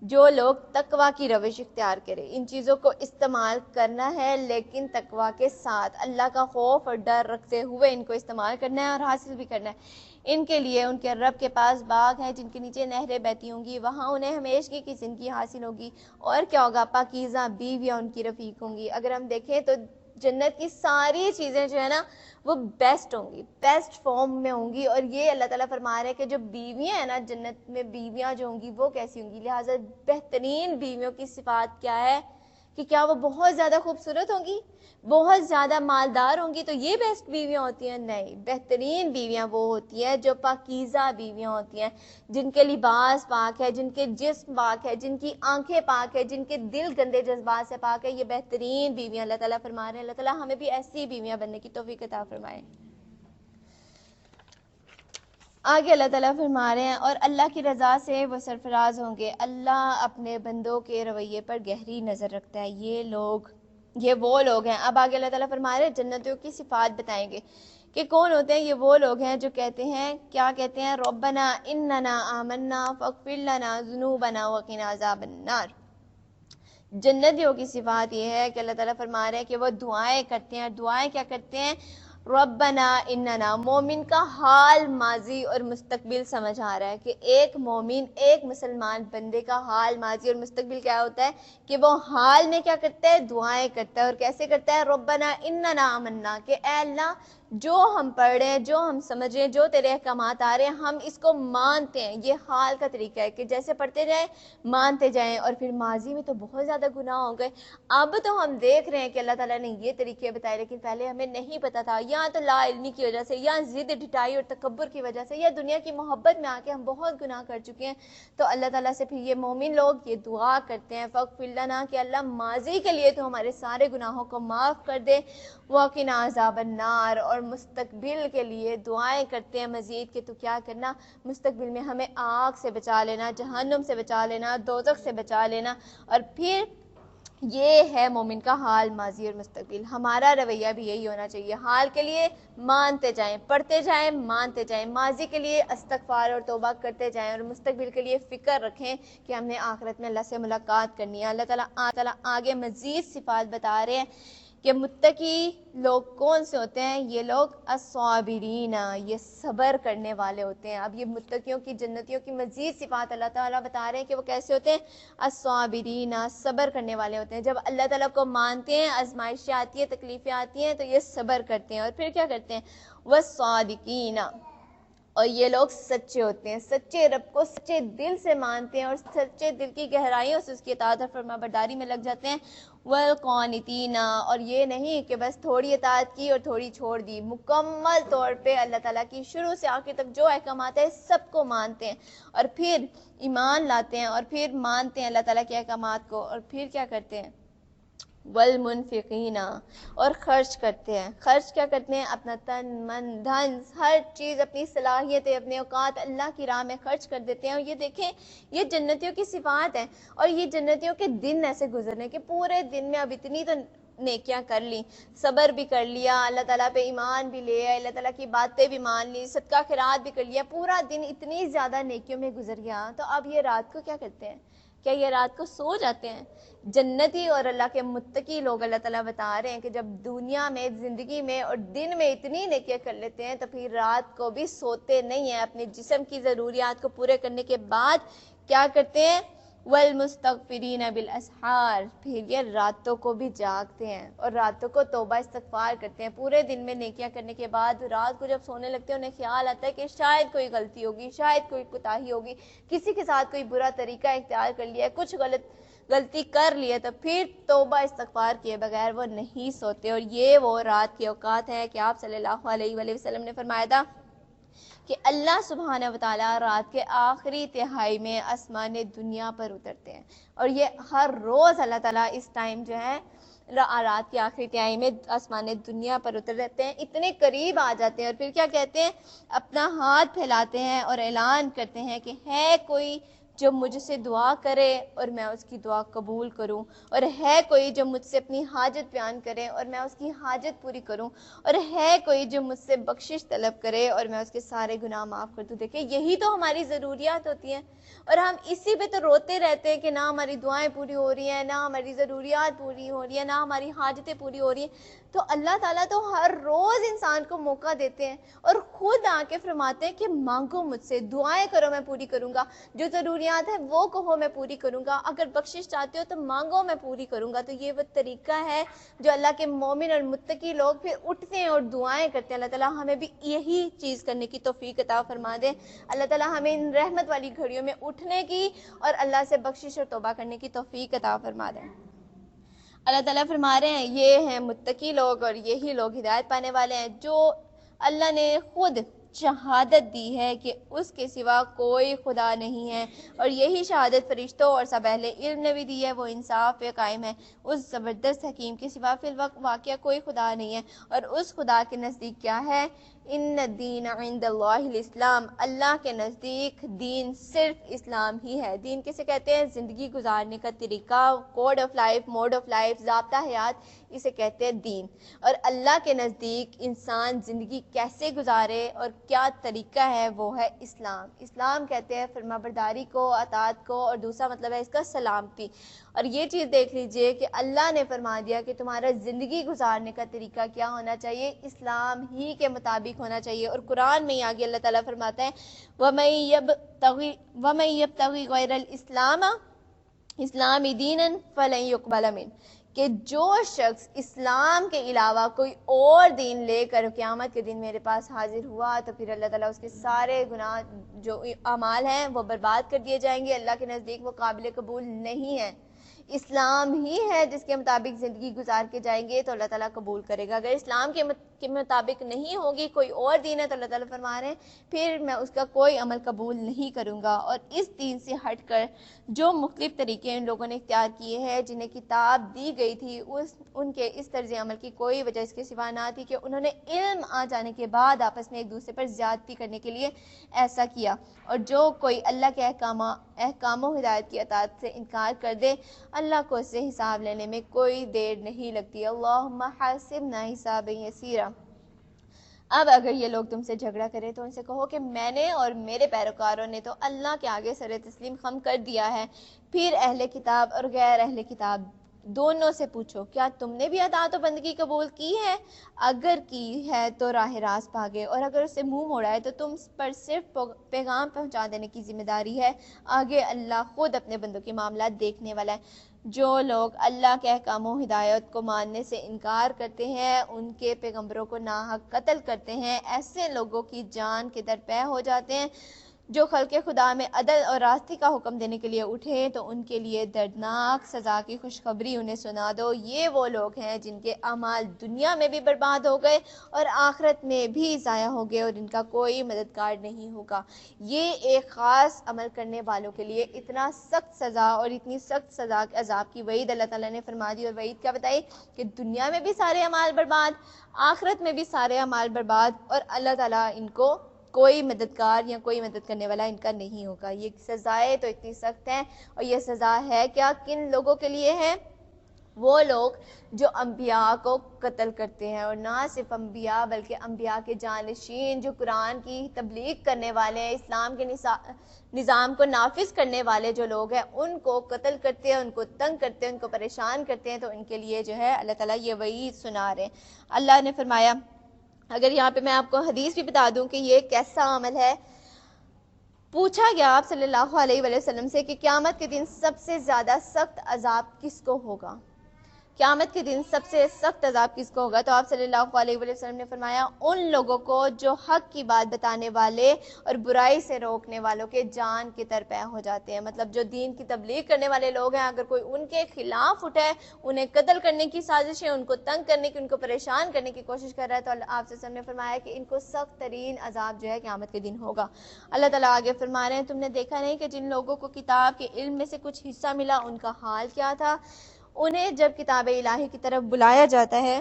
جو لوگ تقوی کی روش اختیار کرے. ان چیزوں کو استعمال کرنا ہے لیکن تقوی کے ساتھ اللہ کا خوف اور ڈر رکھتے ہوئے ان کو استعمال کرنا ہے اور حاصل بھی کرنا ہے. ان کے لیے ان کے رب کے پاس باغ ہیں جن کے نیچے نہریں بہتی ہوں گی, وہاں انہیں ہمیشگی کی زندگی حاصل ہوگی. اور کیا ہوگا, پاکیزہ بیویاں ان کی رفیق ہوں گی. اگر ہم دیکھیں تو جنت کی ساری چیزیں جو ہے نا وہ بیسٹ ہوں گی, بیسٹ فارم میں ہوں گی. اور یہ اللہ تعالیٰ فرما رہے ہیں کہ جو بیویاں ہیں نا جنت میں, بیویاں جو ہوں گی وہ کیسی ہوں گی. لہٰذا بہترین بیویوں کی صفات کیا ہے کہ کیا وہ بہت زیادہ خوبصورت ہوں گی, بہت زیادہ مالدار ہوں گی تو یہ بیسٹ بیویاں ہوتی ہیں؟ نہیں, بہترین بیویاں وہ ہوتی ہیں جو پاکیزہ بیویاں ہوتی ہیں, جن کے لباس پاک ہے, جن کے جسم پاک ہے, جن کی آنکھیں پاک ہے, جن کے دل گندے جذبات سے پاک ہے. یہ بہترین بیویاں اللہ تعالیٰ فرما رہے ہیں. اللہ تعالیٰ ہمیں بھی ایسی بیویاں بننے کی توفیق عطا فرمائے. آگے اللہ تعالیٰ فرما رہے ہیں اور اللہ کی رضا سے وہ سرفراز ہوں گے. اللہ اپنے بندوں کے رویے پر گہری نظر رکھتا ہے. یہ وہ لوگ ہیں. اب آگے اللہ تعالیٰ فرما رہے ہیں جنتیوں کی صفات بتائیں گے کہ کون ہوتے ہیں. یہ وہ لوگ ہیں جو کہتے ہیں, کیا کہتے ہیں, ربنا اننا آمنا فاغفر لنا ذنوبنا وقنا عذاب النار. جنتیوں کی صفات یہ ہے کہ اللہ تعالیٰ فرما رہے ہیں کہ وہ دعائیں کرتے ہیں. دعائیں کیا کرتے ہیں؟ ربنا اننا. مومن کا حال ماضی اور مستقبل سمجھ آ رہا ہے کہ ایک مومن, ایک مسلمان بندے کا حال ماضی اور مستقبل کیا ہوتا ہے کہ وہ حال میں کیا کرتا ہے؟ دعائیں کرتا ہے. اور کیسے کرتا ہے؟ ربنا اننا آمنا, کہ اے اللہ جو ہم پڑھ رہے ہیں, جو ہم سمجھ رہے ہیں, جو تیرے احکامات آ رہے ہیں ہم اس کو مانتے ہیں. یہ حال کا طریقہ ہے کہ جیسے پڑھتے جائیں مانتے جائیں. اور پھر ماضی میں تو بہت زیادہ گناہ ہو گئے, اب تو ہم دیکھ رہے ہیں کہ اللہ تعالیٰ نے یہ طریقے بتائے لیکن پہلے ہمیں نہیں پتا تھا, یا تو لا علمی کی وجہ سے, یا ضد ڈٹائی اور تکبر کی وجہ سے, یا دنیا کی محبت میں آ کے ہم بہت گناہ کر چکے ہیں. تو اللہ تعالیٰ سے پھر یہ مومن لوگ یہ دعا کرتے ہیں فاغفر لنا, کہ اللہ ماضی کے لیے تو ہمارے سارے گناہوں کو معاف کر دے, وقنا عذاب النار, اور مستقبل کے لیے دعائیں کرتے ہیں مزید کہ تو کیا کرنا, مستقبل میں ہمیں آگ سے بچا لینا, جہنم سے بچا لینا, دوزخ سے بچا لینا. اور پھر یہ ہے مومن کا حال ماضی اور مستقبل. ہمارا رویہ بھی یہی ہونا چاہیے. حال کے لیے مانتے جائیں, پڑھتے جائیں, مانتے جائیں. ماضی کے لیے استغفار اور توبہ کرتے جائیں, اور مستقبل کے لیے فکر رکھیں کہ ہم نے آخرت میں اللہ سے ملاقات کرنی ہے. اللہ تعالیٰ آگے مزید صفات بتا رہے ہیں کہ متقی لوگ کون سے ہوتے ہیں. یہ لوگ الصابرین, یہ صبر کرنے والے ہوتے ہیں. اب یہ متقیوں کی, جنتیوں کی مزید صفات اللہ تعالیٰ بتا رہے ہیں کہ وہ کیسے ہوتے ہیں. الصابرین, صبر کرنے والے ہوتے ہیں. جب اللہ تعالیٰ کو مانتے ہیں, آزمائشیں آتی ہیں, تکلیفیں آتی ہیں, تو یہ صبر کرتے ہیں. اور پھر کیا کرتے ہیں؟ والصادقین, اور یہ لوگ سچے ہوتے ہیں, سچے رب کو سچے دل سے مانتے ہیں اور سچے دل کی گہرائیوں سے اس کی اطاعت اور فرما برداری میں لگ جاتے ہیں. والقانتین, اور یہ نہیں کہ بس تھوڑی اطاعت کی اور تھوڑی چھوڑ دی, مکمل طور پہ اللہ تعالیٰ کی شروع سے آخر تک جو احکامات ہیں سب کو مانتے ہیں, اور پھر ایمان لاتے ہیں, اور پھر مانتے ہیں اللہ تعالیٰ کے احکامات کو, اور پھر کیا کرتے ہیں؟ والمنفقین, اور خرچ کرتے ہیں. خرچ کیا کرتے ہیں؟ اپنا تن من دھن ہر چیز, اپنی صلاحیتیں, اپنے اوقات اللہ کی راہ میں خرچ کر دیتے ہیں. اور یہ دیکھیں یہ جنتیوں کی صفات ہیں. اور یہ جنتیوں کے دن ایسے گزرنے کہ پورے دن میں اب اتنی تو نیکیاں کر لی, صبر بھی کر لیا, اللہ تعالیٰ پہ ایمان بھی لے, اللہ تعالیٰ کی باتیں بھی مان لی, صدقہ خیرات بھی کر لیا, پورا دن اتنی زیادہ نیکیوں میں گزر گیا. تو اب یہ رات کو کیا کرتے ہیں؟ کیا یہ رات کو سو جاتے ہیں؟ جنتی اور اللہ کے متقی لوگ اللہ تعالیٰ بتا رہے ہیں کہ جب دنیا میں, زندگی میں اور دن میں اتنی نیکیاں کر لیتے ہیں تو پھر رات کو بھی سوتے نہیں ہیں. اپنے جسم کی ضروریات کو پورے کرنے کے بعد کیا کرتے ہیں؟ والمستغفرین بالاسحار, پھر یہ راتوں کو بھی جاگتے ہیں اور راتوں کو توبہ استغفار کرتے ہیں. پورے دن میں نیکیاں کرنے کے بعد رات کو جب سونے لگتے ہیں انہیں خیال آتا ہے کہ شاید کوئی غلطی ہوگی, شاید کوئی کوتاہی ہوگی, کسی کے ساتھ کوئی برا طریقہ اختیار کر لیا ہے, کچھ غلطی کر لی ہے, تو پھر توبہ استغفار کیے بغیر وہ نہیں سوتے. اور یہ وہ رات کے اوقات ہے کہ آپ صلی اللہ علیہ وآلہ وسلم نے فرمایا تھا کہ اللہ سبحانہ وتعالی رات کے آخری تہائی میں آسمان دنیا پر اترتے ہیں. اور یہ ہر روز اللہ تعالیٰ اس ٹائم جو ہے رات کی آخری تہائی میں آسمان دنیا پر اتر رہتے ہیں, اتنے قریب آ جاتے ہیں. اور پھر کیا کہتے ہیں؟ اپنا ہاتھ پھیلاتے ہیں اور اعلان کرتے ہیں کہ ہے کوئی جو مجھ سے دعا کرے اور میں اس کی دعا قبول کروں، اور ہے کوئی جو مجھ سے اپنی حاجت بیان کرے اور میں اس کی حاجت پوری کروں، اور ہے کوئی جو مجھ سے بخشش طلب کرے اور میں اس کے سارے گناہ معاف کر دوں۔ دیکھیں یہی تو ہماری ضروریات ہوتی ہیں، اور ہم اسی پہ تو روتے رہتے ہیں کہ نہ ہماری دعائیں پوری ہو رہی ہیں، نہ ہماری ضروریات پوری ہو رہی ہیں، نہ ہماری حاجتیں پوری ہو رہی ہیں۔ تو اللہ تعالیٰ تو ہر روز انسان کو موقع دیتے ہیں اور خود آ کے فرماتے ہیں کہ مانگو مجھ سے، دعائیں کرو میں پوری کروں گا، جو ضروریات ہیں وہ کہو میں پوری کروں گا، اگر بخشش چاہتے ہو تو مانگو میں پوری کروں گا۔ تو یہ وہ طریقہ ہے جو اللہ کے مومن اور متقی لوگ پھر اٹھتے ہیں اور دعائیں کرتے ہیں۔ اللہ تعالیٰ ہمیں بھی یہی چیز کرنے کی توفیق عطا فرما دے۔ اللہ تعالیٰ ہمیں ان رحمت والی گھڑیوں میں اٹھنے کی اور اللہ سے بخشش اور توبہ کرنے کی توفیق عطا فرما دے۔ اللہ تعالیٰ فرما رہے ہیں یہ ہیں متقی لوگ اور یہی لوگ ہدایت پانے والے ہیں جو اللہ نے خود شہادت دی ہے کہ اس کے سوا کوئی خدا نہیں ہے، اور یہی شہادت فرشتوں اور سب اہل علم نے بھی دی ہے۔ وہ انصاف پہ قائم ہے، اس زبردست حکیم کے سوا فی الوقت واقعہ کوئی خدا نہیں ہے، اور اس خدا کے نزدیک کیا ہے؟ ان الدین عند اللہ الاسلام، اللہ کے نزدیک دین صرف اسلام ہی ہے۔ دین کسے کہتے ہیں؟ زندگی گزارنے کا طریقہ، code of life, mode of life, ضابطہ حیات، اسے کہتے ہیں دین۔ اور اللہ کے نزدیک انسان زندگی کیسے گزارے اور کیا طریقہ ہے وہ ہے اسلام۔ اسلام کہتے ہیں فرما برداری کو، اطاعت کو، اور دوسرا مطلب ہے اس کا سلامتی۔ اور یہ چیز دیکھ لیجئے کہ اللہ نے فرما دیا کہ تمہارا زندگی گزارنے کا طریقہ کیا ہونا چاہیے؟ اسلام ہی کے مطابق ہونا چاہیے۔ اور قرآن میں آگے اللہ تعالیٰ فرماتا ہے وَمَن يَبْتَغِ غَيْرَ الْإِسْلَامَ اسلامی دیناً فَلَن يُقْبَلَ مِنْهُ، کہ جو شخص اسلام کے علاوہ کوئی اور دین لے کر قیامت کے دن میرے پاس حاضر ہوا تو پھر اللہ تعالیٰ اس کے سارے گناہ جو اعمال ہیں وہ برباد کر دیے جائیں گے، اللہ کے نزدیک وہ قابل قبول نہیں ہے۔ اسلام ہی ہے جس کے مطابق زندگی گزار کے جائیں گے تو اللہ تعالیٰ قبول کرے گا۔ اگر اسلام کے مطابق نہیں ہوگی، کوئی اور دین ہے، تو اللہ تعالیٰ فرما رہے ہیں پھر میں اس کا کوئی عمل قبول نہیں کروں گا۔ اور اس دین سے ہٹ کر جو مختلف طریقے ان لوگوں نے اختیار کیے ہیں جنہیں کتاب دی گئی تھی، ان کے اس طرز عمل کی کوئی وجہ اس کے سوا نہ تھی کہ انہوں نے علم آ جانے کے بعد آپس میں ایک دوسرے پر زیادتی کرنے کے لیے ایسا کیا۔ اور جو کوئی اللہ کے احکام و ہدایت کی اطاعت سے انکار کر دے، اللہ کو اس سے حساب لینے میں کوئی دیر نہیں لگتی۔ اللہم حاسبنا حسابا یسیرا۔ اب اگر یہ لوگ تم سے جھگڑا کرے تو ان سے کہو کہ میں نے اور میرے پیروکاروں نے تو اللہ کے آگے سر تسلیم خم کر دیا ہے۔ پھر اہل کتاب اور غیر اہل کتاب دونوں سے پوچھو کیا تم نے بھی اطاعت و بندگی قبول کی ہے؟ اگر کی ہے تو راہ راست بھاگے، اور اگر اس سے منہ موڑا ہے تو تم پر صرف پیغام پہنچا دینے کی ذمہ داری ہے، آگے اللہ خود اپنے بندوں کے معاملات دیکھنے والا ہے۔ جو لوگ اللہ کے احکام و ہدایت کو ماننے سے انکار کرتے ہیں، ان کے پیغمبروں کو ناحق قتل کرتے ہیں، ایسے لوگوں کی جان کے درپے ہو جاتے ہیں۔ جو خلق خدا میں عدل اور راستی کا حکم دینے کے لیے اٹھے تو ان کے لیے دردناک سزا کی خوشخبری انہیں سنا دو۔ یہ وہ لوگ ہیں جن کے اعمال دنیا میں بھی برباد ہو گئے اور آخرت میں بھی ضائع ہو گئے، اور ان کا کوئی مددگار نہیں ہوگا۔ یہ ایک خاص عمل کرنے والوں کے لیے اتنا سخت سزا اور اتنی سخت سزا عذاب کی وعید اللہ تعالیٰ نے فرما دی، اور وعید کیا بتائی کہ دنیا میں بھی سارے اعمال برباد، آخرت میں بھی سارے اعمال برباد، اور اللہ تعالیٰ ان کو کوئی مددگار یا کوئی مدد کرنے والا ان کا نہیں ہوگا۔ یہ سزائیں تو اتنی سخت ہیں، اور یہ سزا ہے کیا کن لوگوں کے لیے ہے؟ وہ لوگ جو انبیاء کو قتل کرتے ہیں، اور نہ صرف انبیاء بلکہ انبیاء کے جانشین جو قرآن کی تبلیغ کرنے والے ہیں، اسلام کے نظام کو نافذ کرنے والے جو لوگ ہیں ان کو قتل کرتے ہیں، ان کو تنگ کرتے ہیں، ان کو پریشان کرتے ہیں، تو ان کے لیے جو ہے اللہ تعالیٰ یہ وعید سنا رہے ہیں۔ اللہ نے فرمایا، اگر یہاں پہ میں آپ کو حدیث بھی بتا دوں کہ یہ کیسا عمل ہے، پوچھا گیا آپ صلی اللہ علیہ وسلم سے کہ قیامت کے دن سب سے زیادہ سخت عذاب کس کو ہوگا؟ قیامت کے دن سب سے سخت عذاب کس کو ہوگا؟ تو آپ صلی اللہ علیہ وسلم نے فرمایا ان لوگوں کو جو حق کی بات بتانے والے اور برائی سے روکنے والوں کے جان کے ترپے ہو جاتے ہیں۔ مطلب جو دین کی تبلیغ کرنے والے لوگ ہیں، اگر کوئی ان کے خلاف اٹھے، انہیں قتل کرنے کی سازش ہے، ان کو تنگ کرنے کی، ان کو پریشان کرنے کی کوشش کر رہا ہے، تو آپ صلی اللہ علیہ وسلم نے فرمایا کہ ان کو سخت ترین عذاب جو ہے قیامت کے دن ہوگا۔ اللہ تعالیٰ آگے فرما رہے ہیں، تم نے دیکھا نہیں کہ جن لوگوں کو کتاب کے علم میں سے کچھ حصہ ملا ان کا حال کیا تھا؟ انہیں جب کتاب الہی کی طرف بلایا جاتا ہے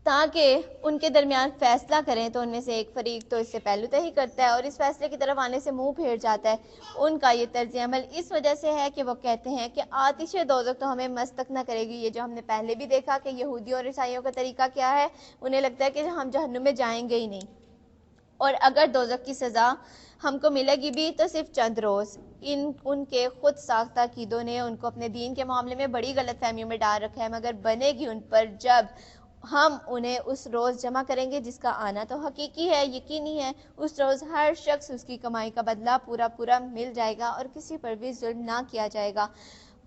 تاکہ ان کے درمیان فیصلہ کریں تو ان میں سے ایک فریق تو اس سے پہلو تہی کرتا ہے اور اس فیصلے کی طرف آنے سے منہ پھیر جاتا ہے. ان کا یہ طرز عمل اس وجہ سے ہے کہ وہ کہتے ہیں کہ آتش دوزخ تو ہمیں مستک نہ کرے گی. یہ جو ہم نے پہلے بھی دیکھا کہ یہودیوں اور عیسائیوں کا طریقہ کیا ہے, انہیں لگتا ہے کہ ہم جہنم میں جائیں گے ہی نہیں, اور اگر دوزخ کی سزا ہم کو ملے گی بھی تو صرف چند روز. ان کے خود ساختہ عقیدوں نے ان کو اپنے دین کے معاملے میں بڑی غلط فہمیوں میں ڈال رکھا ہے, مگر بنے گی ان پر جب ہم انہیں اس روز جمع کریں گے جس کا آنا تو حقیقی ہے, یقینی ہے. اس روز ہر شخص اس کی کمائی کا بدلہ پورا مل جائے گا اور کسی پر بھی ظلم نہ کیا جائے گا.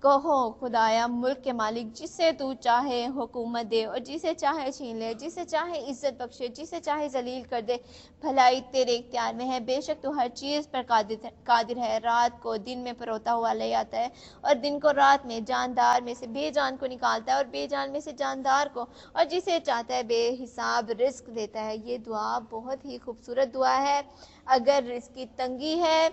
کہو خدایا ملک کے مالک, جسے تو چاہے حکومت دے اور جسے چاہے چھین لے, جسے چاہے عزت بخشے, جسے چاہے ذلیل کر دے, بھلائی تیرے اختیار میں ہے. بے شک تو ہر چیز پر قادر ہے. رات کو دن میں پروتا ہوا لے آتا ہے اور دن کو رات میں, جاندار میں سے بے جان کو نکالتا ہے اور بے جان میں سے جاندار کو, اور جسے چاہتا ہے بے حساب رزق دیتا ہے. یہ دعا بہت ہی خوبصورت دعا ہے. اگر رزق کی تنگی ہے,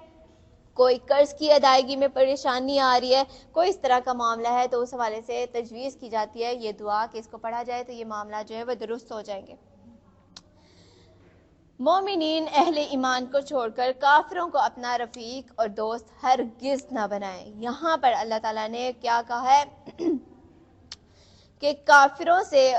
کوئی قرض کی ادائیگی میں پریشانی آ رہی ہے, کوئی اس طرح کا معاملہ ہے, تو اس حوالے سے تجویز کی جاتی ہے یہ دعا کہ اس کو پڑھا جائے تو یہ معاملہ جو ہے وہ درست ہو جائیں گے. مومنین اہل ایمان کو چھوڑ کر کافروں کو اپنا رفیق اور دوست ہرگز نہ بنائیں. یہاں پر اللہ تعالیٰ نے کیا کہا ہے کہ کافروں سے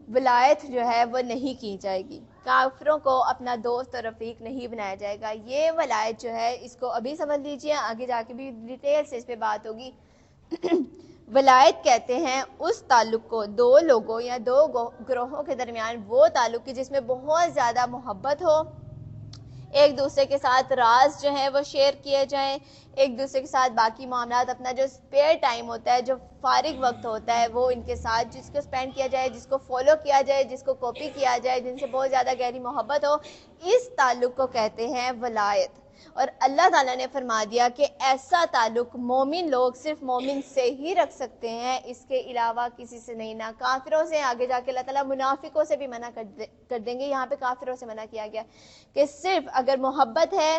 ولایت جو ہے وہ نہیں کی جائے گی, کافروں کو اپنا دوست اور رفیق نہیں بنایا جائے گا. یہ ولایت جو ہے اس کو ابھی سمجھ لیجئے, آگے جا کے بھی ڈیٹیل سے اس پہ بات ہوگی. ولایت کہتے ہیں اس تعلق کو دو لوگوں یا دو گروہوں کے درمیان وہ تعلق کی جس میں بہت زیادہ محبت ہو, ایک دوسرے کے ساتھ راز جو ہے وہ شیئر کیے جائیں, ایک دوسرے کے ساتھ باقی معاملات, اپنا جو اسپیئر ٹائم ہوتا ہے, جو فارغ وقت ہوتا ہے وہ ان کے ساتھ جس کو اسپینڈ کیا جائے, جس کو فالو کیا جائے, جس کو کاپی کیا جائے, جن سے بہت زیادہ گہری محبت ہو, اس تعلق کو کہتے ہیں ولایت. اور اللہ تعالیٰ نے فرما دیا کہ ایسا تعلق مومن لوگ صرف مومن سے ہی رکھ سکتے ہیں, اس کے علاوہ کسی سے نہیں. نہ کافروں سے, آگے جا کے اللہ تعالیٰ منافقوں سے بھی منع کر دیں گے. یہاں پہ کافروں سے منع کیا گیا کہ صرف اگر محبت ہے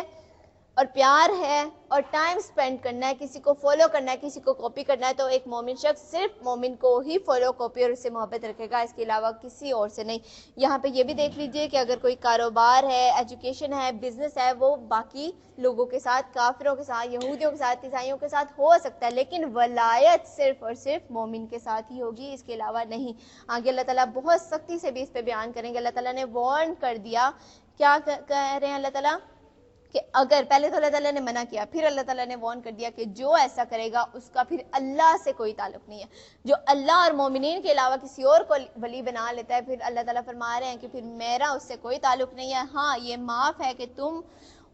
اور پیار ہے اور ٹائم سپینڈ کرنا ہے, کسی کو فالو کرنا ہے, کسی کو کاپی کرنا ہے, تو ایک مومن شخص صرف مومن کو ہی فالو کاپی اور اس سے محبت رکھے گا, اس کے علاوہ کسی اور سے نہیں. یہاں پہ یہ بھی دیکھ لیجئے کہ اگر کوئی کاروبار ہے, ایجوکیشن ہے, بزنس ہے, وہ باقی لوگوں کے ساتھ, کافروں کے ساتھ, یہودیوں کے ساتھ, عیسائیوں کے ساتھ ہو سکتا ہے, لیکن ولایت صرف اور صرف مومن کے ساتھ ہی ہوگی, اس کے علاوہ نہیں. آگے اللہ تعالیٰ بہت سختی سے بھی اس پہ بیان کریں گے. اللہ تعالیٰ نے وارن کر دیا, کیا کہہ رہے ہیں اللہ تعالیٰ کہ اگر پہلے تو اللہ تعالیٰ نے منع کیا, پھر اللہ تعالیٰ نے وارن کر دیا کہ جو ایسا کرے گا اس کا پھر اللہ سے کوئی تعلق نہیں ہے. جو اللہ اور مومنین کے علاوہ کسی اور کو ولی بنا لیتا ہے, پھر اللہ تعالیٰ فرما رہے ہیں کہ پھر میرا اس سے کوئی تعلق نہیں ہے. ہاں یہ معاف ہے کہ تم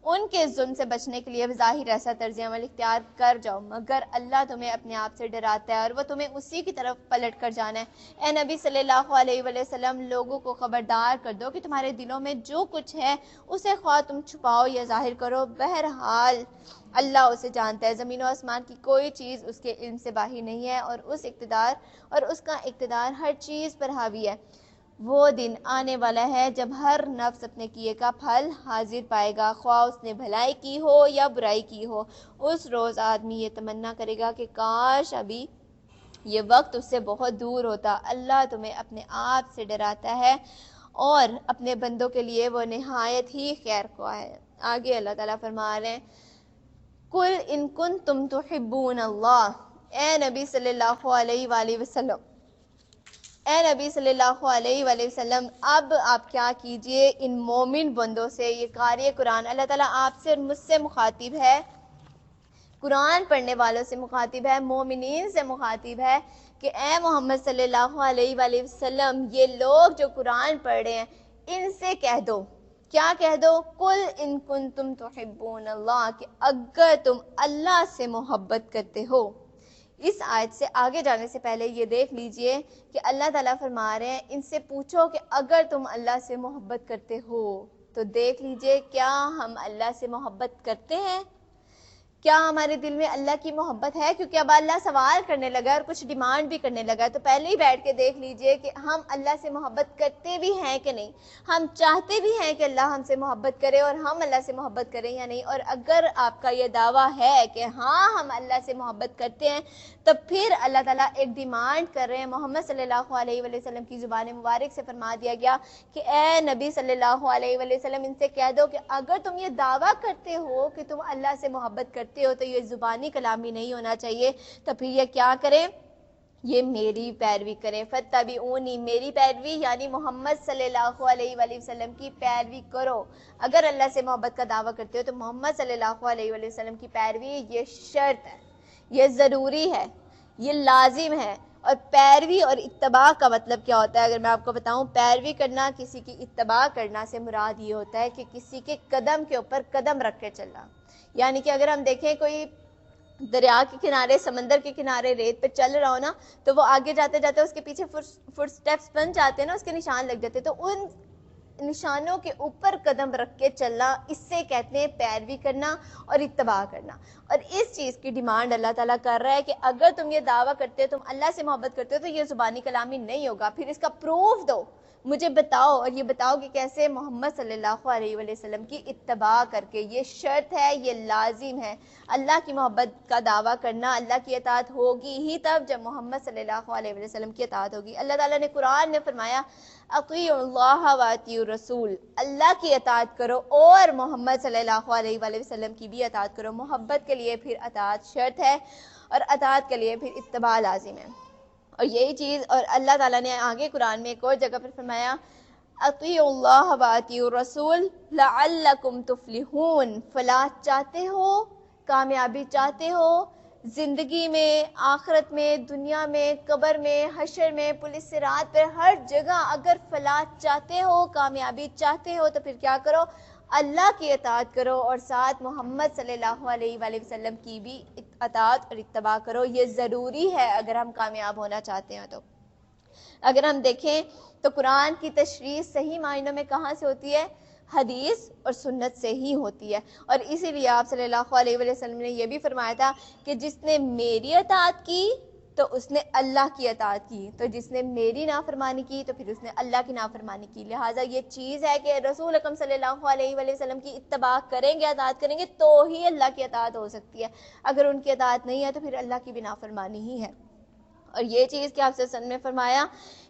ان کے ظلم سے بچنے کے لیے ظاہر ایسا طرز عمل اختیار کر جاؤ, مگر اللہ تمہیں اپنے آپ سے ڈراتا ہے اور وہ تمہیں اسی کی طرف پلٹ کر جانا ہے. اے نبی صلی اللہ علیہ وآلہ وسلم, لوگوں کو خبردار کر دو کہ تمہارے دلوں میں جو کچھ ہے اسے خواہ تم چھپاؤ یا ظاہر کرو, بہرحال اللہ اسے جانتا ہے. زمین و آسمان کی کوئی چیز اس کے علم سے باہر نہیں ہے, اور اس کا اقتدار ہر چیز پر حاوی ہے. وہ دن آنے والا ہے جب ہر نفس اپنے کیے کا پھل حاضر پائے گا, خواہ اس نے بھلائی کی ہو یا برائی کی ہو. اس روز آدمی یہ تمنا کرے گا کہ کاش ابھی یہ وقت اس سے بہت دور ہوتا. اللہ تمہیں اپنے آپ سے ڈراتا ہے اور اپنے بندوں کے لیے وہ نہایت ہی خیر خواہ ہے. آگے اللہ تعالیٰ فرما رہے ہیں, قُلْ إِن كُنتُمْ تُحِبُّونَ اللَّهَ, اے نبی صلی اللہ علیہ وآلہ وسلم, اے نبی صلی اللہ علیہ وآلہ وسلم, اب آپ کیا کیجئے ان مومن بندوں سے, یہ قاری قرآن اللہ تعالیٰ آپ سے اور مجھ سے مخاطب ہے, قرآن پڑھنے والوں سے مخاطب ہے, مومنین سے مخاطب ہے کہ اے محمد صلی اللہ علیہ وآلہ وسلم, یہ لوگ جو قرآن پڑھ رہے ہیں ان سے کہہ دو, کیا کہہ دو, قُلْ إِن كُنتُمْ تُحِبُّونَ اللَّهَ, کہ اگر تم اللہ سے محبت کرتے ہو. اس آیت سے آگے جانے سے پہلے یہ دیکھ لیجئے کہ اللہ تعالیٰ فرما رہے ہیں ان سے پوچھو کہ اگر تم اللہ سے محبت کرتے ہو, تو دیکھ لیجئے کیا ہم اللہ سے محبت کرتے ہیں, کیا ہمارے دل میں اللہ کی محبت ہے؟ کیونکہ اب اللہ سوال کرنے لگا اور کچھ ڈیمانڈ بھی کرنے لگا، تو پہلے ہی بیٹھ کے دیکھ لیجئے کہ ہم اللہ سے محبت کرتے بھی ہیں کہ نہیں، ہم چاہتے بھی ہیں کہ اللہ ہم سے محبت کرے اور ہم اللہ سے محبت کریں یا نہیں۔ اور اگر آپ کا یہ دعویٰ ہے کہ ہاں ہم اللہ سے محبت کرتے ہیں، تو پھر اللہ تعالیٰ ایک ڈیمانڈ کر رہے ہیں۔ محمد صلی اللہ علیہ وآلہ وسلم کی زبان مبارک سے فرما دیا گیا کہ اے نبی صلی اللہ علیہ وآلہ وسلم، ان سے کہہ دو کہ اگر تم یہ دعویٰ کرتے ہو کہ تم اللہ سے محبت کرتے ہو تو یہ زبانی کلامی نہیں ہونا چاہیے، تو پھر یہ کیا کریں؟ یہ میری پیروی کریں۔ فَاتَّبِعُونِی، میری پیروی یعنی محمد صلی اللہ علیہ وآلہ وسلم کی پیروی کرو۔ اگر اللہ سے محبت کا دعویٰ کرتے ہو تو محمد صلی اللہ علیہ وآلہ وسلم کی پیروی یہ شرط ہے، یہ ضروری ہے، یہ لازم ہے۔ اور پیروی اور اتباع کا مطلب کیا ہوتا ہے؟ اگر میں آپ کو بتاؤں، پیروی کرنا، کسی کی اتباع کرنا سے مراد یہ ہوتا ہے کہ کسی کے قدم کے اوپر قدم رکھ کے چلنا۔ یعنی کہ اگر ہم دیکھیں کوئی دریا کے کنارے، سمندر کے کنارے ریت پہ چل رہا ہو نا، تو وہ آگے جاتے جاتے اس کے پیچھے فٹ سٹیپس بن جاتے ہیں نا، اس کے نشان لگ جاتے ہیں، تو ان نشانوں کے اوپر قدم رکھ کے چلنا، اس سے کہتے ہیں پیروی کرنا اور اتباع کرنا۔ اور اس چیز کی ڈیمانڈ اللہ تعالیٰ کر رہا ہے کہ اگر تم یہ دعویٰ کرتے ہو، تم اللہ سے محبت کرتے ہو، تو یہ زبانی کلامی نہیں ہوگا، پھر اس کا پروف دو، مجھے بتاؤ، اور یہ بتاؤ کہ کیسے؟ محمد صلی اللہ علیہ وآلہ وسلم کی اتباع کر کے۔ یہ شرط ہے، یہ لازم ہے۔ اللہ کی محبت کا دعویٰ کرنا، اللہ کی اطاعت ہوگی ہی تب جب محمد صلی اللہ علیہ وآلہ وسلم کی اطاعت ہوگی۔ اللہ تعالیٰ نے قرآن میں فرمایا اطیعوا اللہ واطیعوا الرسول، اللہ کی اطاعت کرو اور محمد صلی اللہ علیہ وآلہ وسلم کی بھی اطاعت کرو۔ محبت کے لیے پھر اطاعت شرط ہے اور اطاعت کے لیے پھر اتباع لازم ہے۔ اور یہی چیز، اور اللہ تعالیٰ نے آگے قرآن میں ایک اور جگہ پر فرمایا اطیعوا اللہ واطیعوا الرسول لعلکم تفلحون، فلاح چاہتے ہو، کامیابی چاہتے ہو، زندگی میں، آخرت میں، دنیا میں، قبر میں، حشر میں، پولیس صراط پر، ہر جگہ اگر فلاح چاہتے ہو، کامیابی چاہتے ہو، تو پھر کیا کرو؟ اللہ کی اطاعت کرو اور ساتھ محمد صلی اللہ علیہ وآلہ وسلم کی بھی اطاعت اور اتباع کرو۔ یہ ضروری ہے اگر ہم کامیاب ہونا چاہتے ہیں۔ تو اگر ہم دیکھیں تو قرآن کی تشریح صحیح معنوں میں کہاں سے ہوتی ہے؟ حدیث اور سنت سے ہی ہوتی ہے۔ اور اسی لیے آپ صلی اللہ علیہ وآلہ وسلم نے یہ بھی فرمایا تھا کہ جس نے میری اطاعت کی تو اس نے اللہ کی اطاعت کی، تو جس نے میری نافرمانی کی تو پھر اس نے اللہ کی نافرمانی کی۔ لہٰذا یہ چیز ہے کہ رسول اکرم صلی اللہ علیہ وآلہ وسلم کی اتباع کریں گے، اطاعت کریں گے تو ہی اللہ کی اطاعت ہو سکتی ہے۔ اگر ان کی اطاعت نہیں ہے تو پھر اللہ کی بھی نافرمانی ہی ہے۔ اور یہ چیز کہ آپ سے نے فرمایا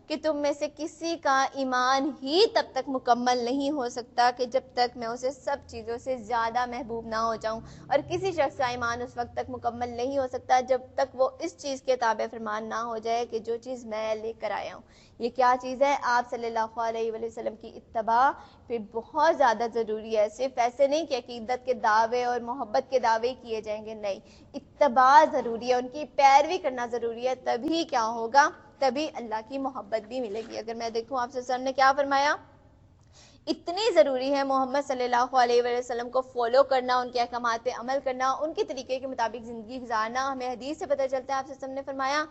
کہ تم میں سے کسی کا ایمان ہی تب تک مکمل نہیں ہو سکتا کہ جب تک میں اسے سب چیزوں سے زیادہ محبوب نہ ہو جاؤں، اور کسی شخص کا ایمان اس وقت تک مکمل نہیں ہو سکتا جب تک وہ اس چیز کے تابع فرمان نہ ہو جائے کہ جو چیز میں لے کر آیا ہوں۔ یہ کیا چیز ہے؟ آپ صلی اللہ علیہ وآلہ وسلم کی اتباع پھر بہت زیادہ ضروری ہے۔ صرف ایسے نہیں کہ عقیدت کے دعوے اور محبت کے دعوے کیے جائیں گے، نہیں، اتباع ضروری ہے، ان کی پیروی کرنا ضروری ہے، تبھی کیا ہوگا؟ تبھی اللہ کی محبت بھی ملے گی۔ اگر میں دیکھوں آپ سے نے کیا فرمایا، اتنی ضروری ہے محمد صلی اللہ علیہ وآلہ وسلم کو فالو کرنا، ان کے احکامات پہ عمل کرنا، ان کے طریقے کے مطابق زندگی گزارنا۔ ہمیں حدیث سے پتہ چلتا ہے، آپ سے نے فرمایا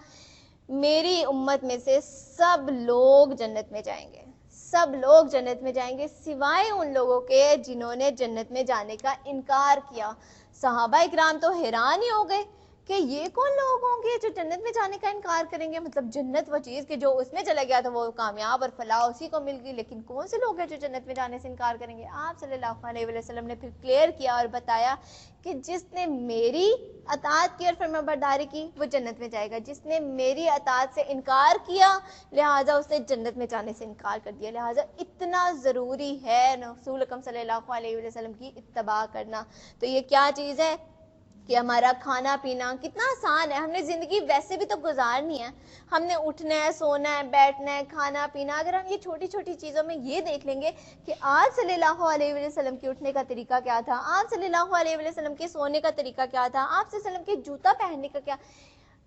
میری امت میں سے سب لوگ جنت میں جائیں گے، سب لوگ جنت میں جائیں گے سوائے ان لوگوں کے جنہوں نے جنت میں جانے کا انکار کیا۔ صحابہ اکرام تو حیران ہی ہو گئے کہ یہ کون لوگ ہوں گے جو جنت میں جانے کا انکار کریں گے؟ مطلب جنت وہ چیز کہ جو اس میں چلا گیا تو وہ کامیاب اور فلاح اسی کو مل گئی، لیکن کون سے لوگ ہیں جو جنت میں جانے سے انکار کریں گے؟ آپ صلی اللہ علیہ وآلہ وسلم نے پھر کلیئر کیا اور بتایا کہ جس نے میری اطاعت کی اور فرمانبرداری کی وہ جنت میں جائے گا، جس نے میری اطاعت سے انکار کیا لہٰذا اس نے جنت میں جانے سے انکار کر دیا۔ لہٰذا اتنا ضروری ہے رسول اکرم صلی اللہ علیہ وسلم کی اتباع کرنا۔ تو یہ کیا چیز ہے کہ ہمارا کھانا پینا کتنا آسان ہے، ہم نے زندگی ویسے بھی تو گزارنی ہے، ہم نے اٹھنا ہے، سونا ہے، بیٹھنا ہے، کھانا پینا۔ اگر ہم یہ چھوٹی چھوٹی چیزوں میں یہ دیکھ لیں گے کہ آپ صلی اللہ علیہ وسلم کے اٹھنے کا طریقہ کیا تھا، آپ صلی اللہ علیہ وسلم کے سونے کا طریقہ کیا تھا، آپ صلی اللہ علیہ وسلم کے جوتا پہننے کا کیا،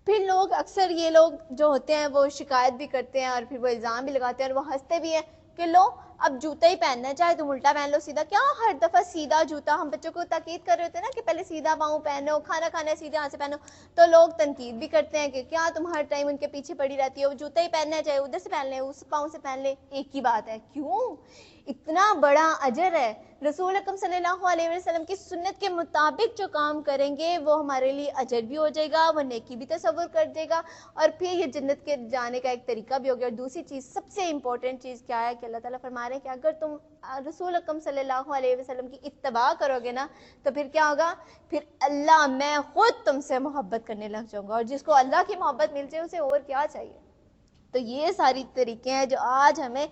پھر لوگ اکثر یہ لوگ جو ہوتے ہیں وہ شکایت بھی کرتے ہیں اور پھر وہ الزام بھی لگاتے ہیں اور وہ ہنستے بھی ہیں کہ لو اب جوتا ہی پہننا ہے، چاہے تم الٹا پہن لو سیدھا، کیا ہر دفعہ سیدھا جوتا؟ ہم بچوں کو تاکید کر رہے ہوتے ہیں نا کہ پہلے سیدھا پاؤں پہنو، کھانا کھانا ہے سیدھے ہاتھ سے پہنو، تو لوگ تنقید بھی کرتے ہیں کہ کیا تم ہر ٹائم ان کے پیچھے پڑی رہتی ہو، جوتا ہی پہننا ہے، چاہے ادھر سے پہن لے اس پاؤں سے پہن لے، ایک ہی بات ہے۔ کیوں؟ اتنا بڑا اجر ہے، رسول اکرم صلی اللہ علیہ وسلم کی سنت کے مطابق جو کام کریں گے وہ ہمارے لیے اجر بھی ہو جائے گا، وہ نیکی بھی تصور کر دے گا، اور پھر یہ جنت کے جانے کا ایک طریقہ بھی ہو گیا۔ اور دوسری چیز، سب سے امپورٹنٹ چیز کیا ہے کہ اللہ تعالیٰ فرما رہے ہیں کہ اگر تم رسول اکرم صلی اللہ علیہ وسلم کی اتباع کرو گے نا تو پھر کیا ہوگا؟ پھر اللہ میں خود تم سے محبت کرنے لگ جاؤں گا، اور جس کو اللہ کی محبت مل جائے اسے اور کیا چاہیے؟ تو یہ ساری طریقے ہیں جو آج ہمیں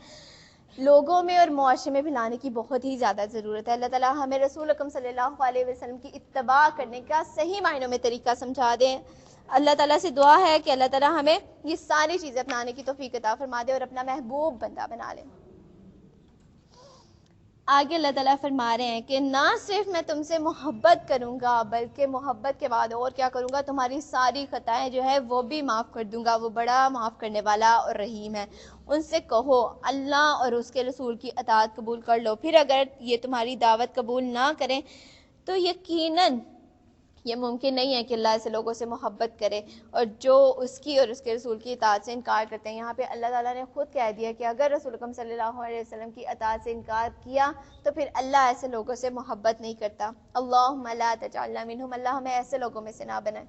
لوگوں میں اور معاشرے میں بھی لانے کی بہت ہی زیادہ ضرورت ہے۔ اللہ تعالیٰ ہمیں رسول اکرم صلی اللہ علیہ وسلم کی اتباع کرنے کا صحیح معنوں میں طریقہ سمجھا دیں۔ اللہ تعالیٰ سے دعا ہے کہ اللہ تعالیٰ ہمیں یہ ساری چیزیں اپنانے کی توفیق عطا فرما دے اور اپنا محبوب بندہ بنا لے۔ آگے اللہ تعالیٰ فرما رہے ہیں کہ نہ صرف میں تم سے محبت کروں گا بلکہ محبت کے بعد اور کیا کروں گا؟ تمہاری ساری خطائیں جو ہے وہ بھی معاف کر دوں گا، وہ بڑا معاف کرنے والا اور رحیم ہے۔ ان سے کہو اللہ اور اس کے رسول کی اطاعت قبول کر لو، پھر اگر یہ تمہاری دعوت قبول نہ کریں تو یقیناً یہ ممکن نہیں ہے کہ اللہ ایسے لوگوں سے محبت کرے اور جو اس کی اور اس کے رسول کی اطاعت سے انکار کرتے ہیں۔ یہاں پہ اللہ تعالیٰ نے خود کہہ دیا کہ اگر رسول اکرم صلی اللہ علیہ وسلم کی اطاعت سے انکار کیا تو پھر اللہ ایسے لوگوں سے محبت نہیں کرتا۔ اللہم لا تجعلنا منہم، اللہ ہمیں ایسے لوگوں میں سے نہ بنائے۔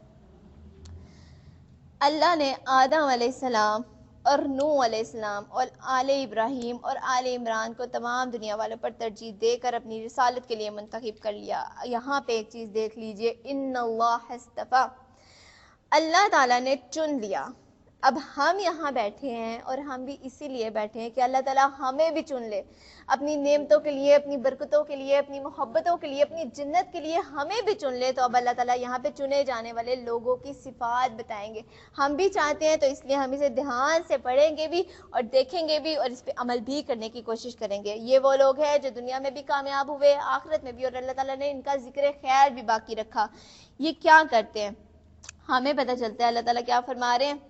اللہ نے آدم علیہ السلام اور نوح علیہ السلام اور آل ابراہیم اور آل عمران کو تمام دنیا والوں پر ترجیح دے کر اپنی رسالت کے لیے منتخب کر لیا۔ یہاں پہ ایک چیز دیکھ لیجئے، ان اللہ اصطفیٰ، اللہ تعالیٰ نے چن لیا۔ اب ہم یہاں بیٹھے ہیں اور ہم بھی اسی لیے بیٹھے ہیں کہ اللہ تعالیٰ ہمیں بھی چن لے، اپنی نعمتوں کے لیے، اپنی برکتوں کے لیے، اپنی محبتوں کے لیے، اپنی جنت کے لیے ہمیں بھی چن لے۔ تو اب اللہ تعالیٰ یہاں پہ چنے جانے والے لوگوں کی صفات بتائیں گے۔ ہم بھی چاہتے ہیں تو اس لیے ہم اسے دھیان سے پڑھیں گے بھی اور دیکھیں گے بھی اور اس پہ عمل بھی کرنے کی کوشش کریں گے۔ یہ وہ لوگ ہیں جو دنیا میں بھی کامیاب ہوئے، آخرت میں بھی، اور اللہ تعالیٰ نے ان کا ذکر خیر بھی باقی رکھا۔ یہ کیا کرتے ہیں؟ ہمیں پتہ چلتا ہے اللہ تعالیٰ کیا فرما رہے ہیں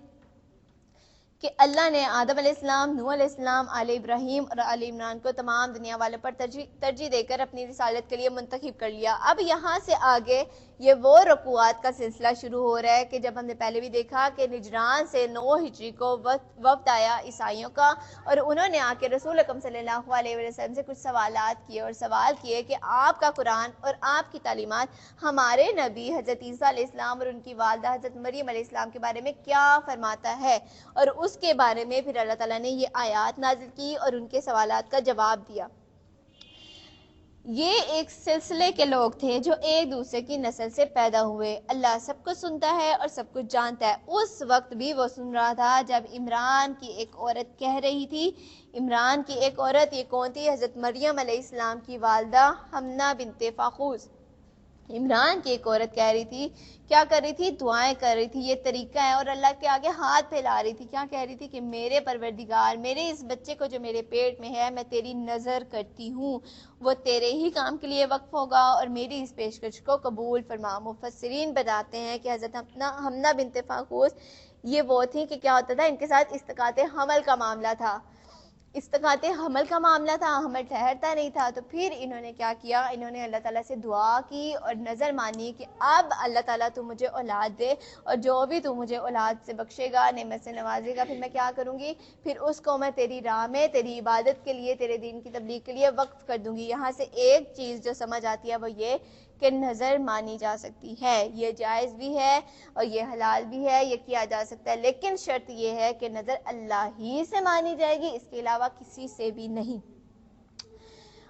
کہ اللہ نے آدم علیہ السلام، نوح علیہ السلام، آل ابراہیم اور آل عمران کو تمام دنیا والوں پر ترجیح دے کر اپنی رسالت کے لیے منتخب کر لیا۔ اب یہاں سے آگے یہ وہ رکوعات کا سلسلہ شروع ہو رہا ہے کہ جب ہم نے پہلے بھی دیکھا کہ نجران سے 9 ہجری کو وفد آیا عیسائیوں کا، اور انہوں نے آ کے رسول اکرم صلی اللہ علیہ وسلم سے کچھ سوالات کیے اور سوال کیے کہ آپ کا قرآن اور آپ کی تعلیمات ہمارے نبی حضرت عیسیٰ علیہ السلام اور ان کی والدہ حضرت مریم علیہ السلام کے بارے میں کیا فرماتا ہے، اور اس کے بارے میں پھر اللہ تعالیٰ نے یہ آیات نازل کی اور ان کے سوالات کا جواب دیا۔ یہ ایک سلسلے کے لوگ تھے جو ایک دوسرے کی نسل سے پیدا ہوئے۔ اللہ سب کو سنتا ہے اور سب کچھ جانتا ہے۔ اس وقت بھی وہ سن رہا تھا جب عمران کی ایک عورت کہہ رہی تھی، عمران کی ایک عورت یہ کون تھی؟ حضرت مریم علیہ السلام کی والدہ حمنہ بنت فاخوذ۔ عمران کی ایک عورت کہہ رہی تھی، کیا کر رہی تھی؟ دعائیں کر رہی تھی، یہ طریقہ ہے، اور اللہ کے آگے ہاتھ پھیلا رہی تھی۔ کیا کہہ رہی تھی کہ میرے پروردگار، میرے اس بچے کو جو میرے پیٹ میں ہے میں تیری نظر کرتی ہوں، وہ تیرے ہی کام کے لیے وقف ہوگا اور میری اس پیشکش کو قبول فرما۔ مفسرین بتاتے ہیں کہ حضرت حمنہ بنت فاخوذ یہ وہ تھی کہ کیا ہوتا تھا، ان کے ساتھ استقاط حمل کا معاملہ تھا، استقاط حمل کا معاملہ تھا، حمل ٹھہرتا نہیں تھا۔ تو پھر انہوں نے کیا کیا؟ انہوں نے اللہ تعالیٰ سے دعا کی اور نظر مانی کہ اب اللہ تعالیٰ تو مجھے اولاد دے، اور جو بھی تو مجھے اولاد سے بخشے گا، نعمت سے نوازے گا، پھر میں کیا کروں گی؟ پھر اس کو میں تیری راہ میں، تیری عبادت کے لیے، تیرے دین کی تبلیغ کے لیے وقف کر دوں گی۔ یہاں سے ایک چیز جو سمجھ آتی ہے وہ یہ کہ نظر مانی جا سکتی ہے، یہ جائز بھی ہے اور یہ حلال بھی ہے، یہ کیا جا سکتا ہے، لیکن شرط یہ ہے کہ نظر اللہ ہی سے مانی جائے گی، اس کے علاوہ کسی سے بھی نہیں۔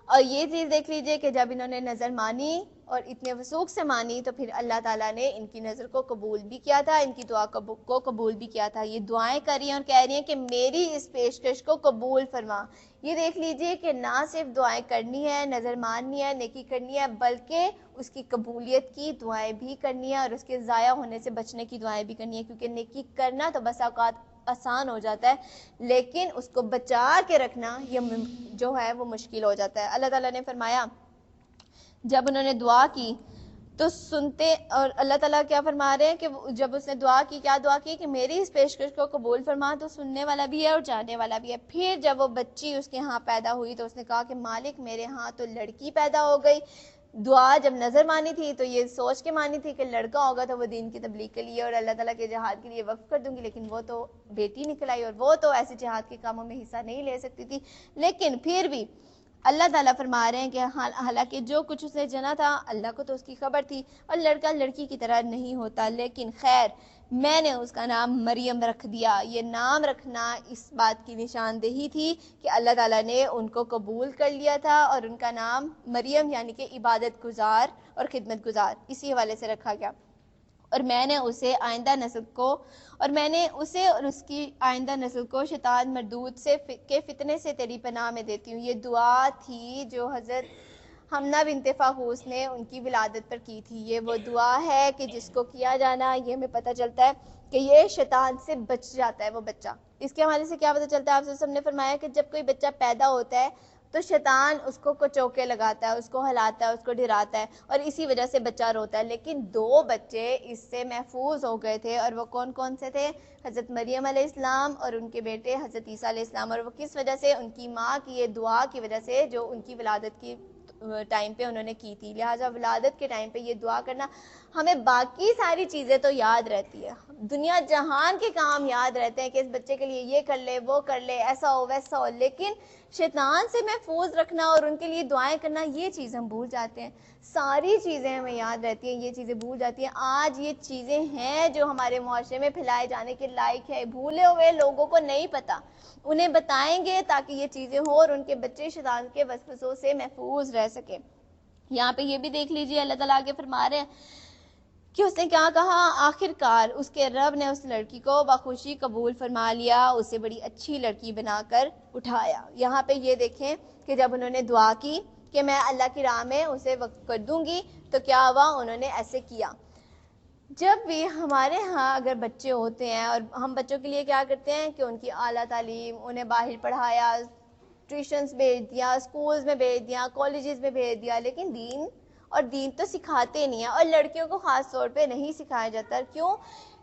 اور یہ چیز دیکھ لیجئے کہ جب انہوں نے نظر مانی اور اتنے وثوق سے مانی تو پھر اللہ تعالیٰ نے ان کی نظر کو قبول بھی کیا تھا، ان کی دعا کو قبول بھی کیا تھا۔ یہ دعائیں کر رہی ہیں اور کہہ رہی ہیں کہ میری اس پیشکش کو قبول فرما۔ یہ دیکھ لیجئے کہ نہ صرف دعائیں کرنی ہے، نظر ماننی ہے، نیکی کرنی ہے، بلکہ اس کی قبولیت کی دعائیں بھی کرنی ہے اور اس کے ضائع ہونے سے بچنے کی دعائیں بھی کرنی ہے، کیونکہ نیکی کرنا تو بس اوقات آسان ہو جاتا ہے لیکن اس کو بچا کے رکھنا یہ جو ہے وہ مشکل ہو جاتا ہے۔ اللہ تعالیٰ نے فرمایا جب انہوں نے دعا کی تو سنتے، اور اللہ تعالیٰ کیا فرما رہے ہیں کہ جب اس نے دعا کی، کیا دعا کی کہ میری اس پیشکش کو قبول فرما، تو سننے والا بھی ہے اور جاننے والا بھی ہے۔ پھر جب وہ بچی اس کے ہاں پیدا ہوئی تو اس نے کہا کہ مالک میرے ہاں تو لڑکی پیدا ہو گئی۔ دعا جب نظر مانی تھی تو یہ سوچ کے مانی تھی کہ لڑکا ہوگا تو وہ دین کی تبلیغ کے لیے اور اللہ تعالیٰ کے جہاد کے لیے وقف کر دوں گی، لیکن وہ تو بیٹی نکل آئی اور وہ تو ایسے جہاد کے کاموں میں حصہ نہیں لے سکتی تھی۔ لیکن پھر بھی اللہ تعالیٰ فرما رہے ہیں کہ حالانکہ جو کچھ اس نے جنا تھا اللہ کو تو اس کی خبر تھی، اور لڑکا لڑکی کی طرح نہیں ہوتا، لیکن خیر میں نے اس کا نام مریم رکھ دیا۔ یہ نام رکھنا اس بات کی نشاندہی تھی کہ اللہ تعالیٰ نے ان کو قبول کر لیا تھا، اور ان کا نام مریم یعنی کہ عبادت گزار اور خدمت گزار اسی حوالے سے رکھا گیا۔ اور میں نے اسے اور اس کی آئندہ نسل کو شیطان مردود کے فتنے سے تیری پناہ میں دیتی ہوں۔ یہ دعا تھی جو حضرت حمنہ بنت فاحوس نے ان کی ولادت پر کی تھی۔ یہ وہ دعا ہے کہ جس کو کیا جانا یہ ہمیں پتہ چلتا ہے کہ یہ شیطان سے بچ جاتا ہے وہ بچہ۔ اس کے حوالے سے کیا پتہ چلتا ہے، آپ سے نے فرمایا کہ جب کوئی بچہ پیدا ہوتا ہے تو شیطان اس کو کچوکے لگاتا ہے، اس کو ہلاتا ہے، اس کو ڈراتا ہے، اور اسی وجہ سے بچہ روتا ہے۔ لیکن 2 بچے اس سے محفوظ ہو گئے تھے، اور وہ کون سے تھے؟ حضرت مریم علیہ السلام اور ان کے بیٹے حضرت عیسیٰ علیہ السلام۔ اور وہ کس وجہ سے؟ ان کی ماں کی یہ دعا کی وجہ سے جو ان کی ولادت کی ٹائم پہ انہوں نے کی تھی۔ لہٰذا ولادت کے ٹائم پہ یہ دعا کرنا، ہمیں باقی ساری چیزیں تو یاد رہتی ہے، دنیا جہان کے کام یاد رہتے ہیں کہ اس بچے کے لیے یہ کر لے، وہ کر لے، ایسا ہو ویسا ہو، لیکن شیطان سے محفوظ رکھنا اور ان کے لیے دعائیں کرنا یہ چیز ہم بھول جاتے ہیں۔ ساری چیزیں ہمیں یاد رہتی ہیں، یہ چیزیں بھول جاتی ہیں۔ آج یہ چیزیں ہیں جو ہمارے معاشرے میں پھیلائے جانے کے لائق ہے، بھولے ہوئے لوگوں کو نہیں پتہ، انہیں بتائیں گے تاکہ یہ چیزیں ہوں اور ان کے بچے شیطان کے وسوسوں سے محفوظ رہ سکیں۔ یہاں پہ یہ بھی دیکھ لیجئے اللہ تعالیٰ آگے فرما رہے ہیں کہ اس نے کیا کہا، آخر کار اس کے رب نے اس لڑکی کو بخوشی قبول فرما لیا، اسے بڑی اچھی لڑکی بنا کر اٹھایا۔ یہاں پہ یہ دیکھیں کہ جب انہوں نے دعا کی کہ میں اللہ کی راہ میں اسے وقف کر دوں گی تو کیا ہوا، انہوں نے ایسے کیا۔ جب بھی ہمارے ہاں اگر بچے ہوتے ہیں اور ہم بچوں کے لیے کیا کرتے ہیں کہ ان کی اعلیٰ تعلیم، انہیں باہر پڑھایا، ٹیوشنز بھیج دیا، اسکولز میں بھیج دیا، کالجز میں بھیج دیا، لیکن دین تو سکھاتے نہیں ہیں، اور لڑکیوں کو خاص طور پہ نہیں سکھایا جاتا۔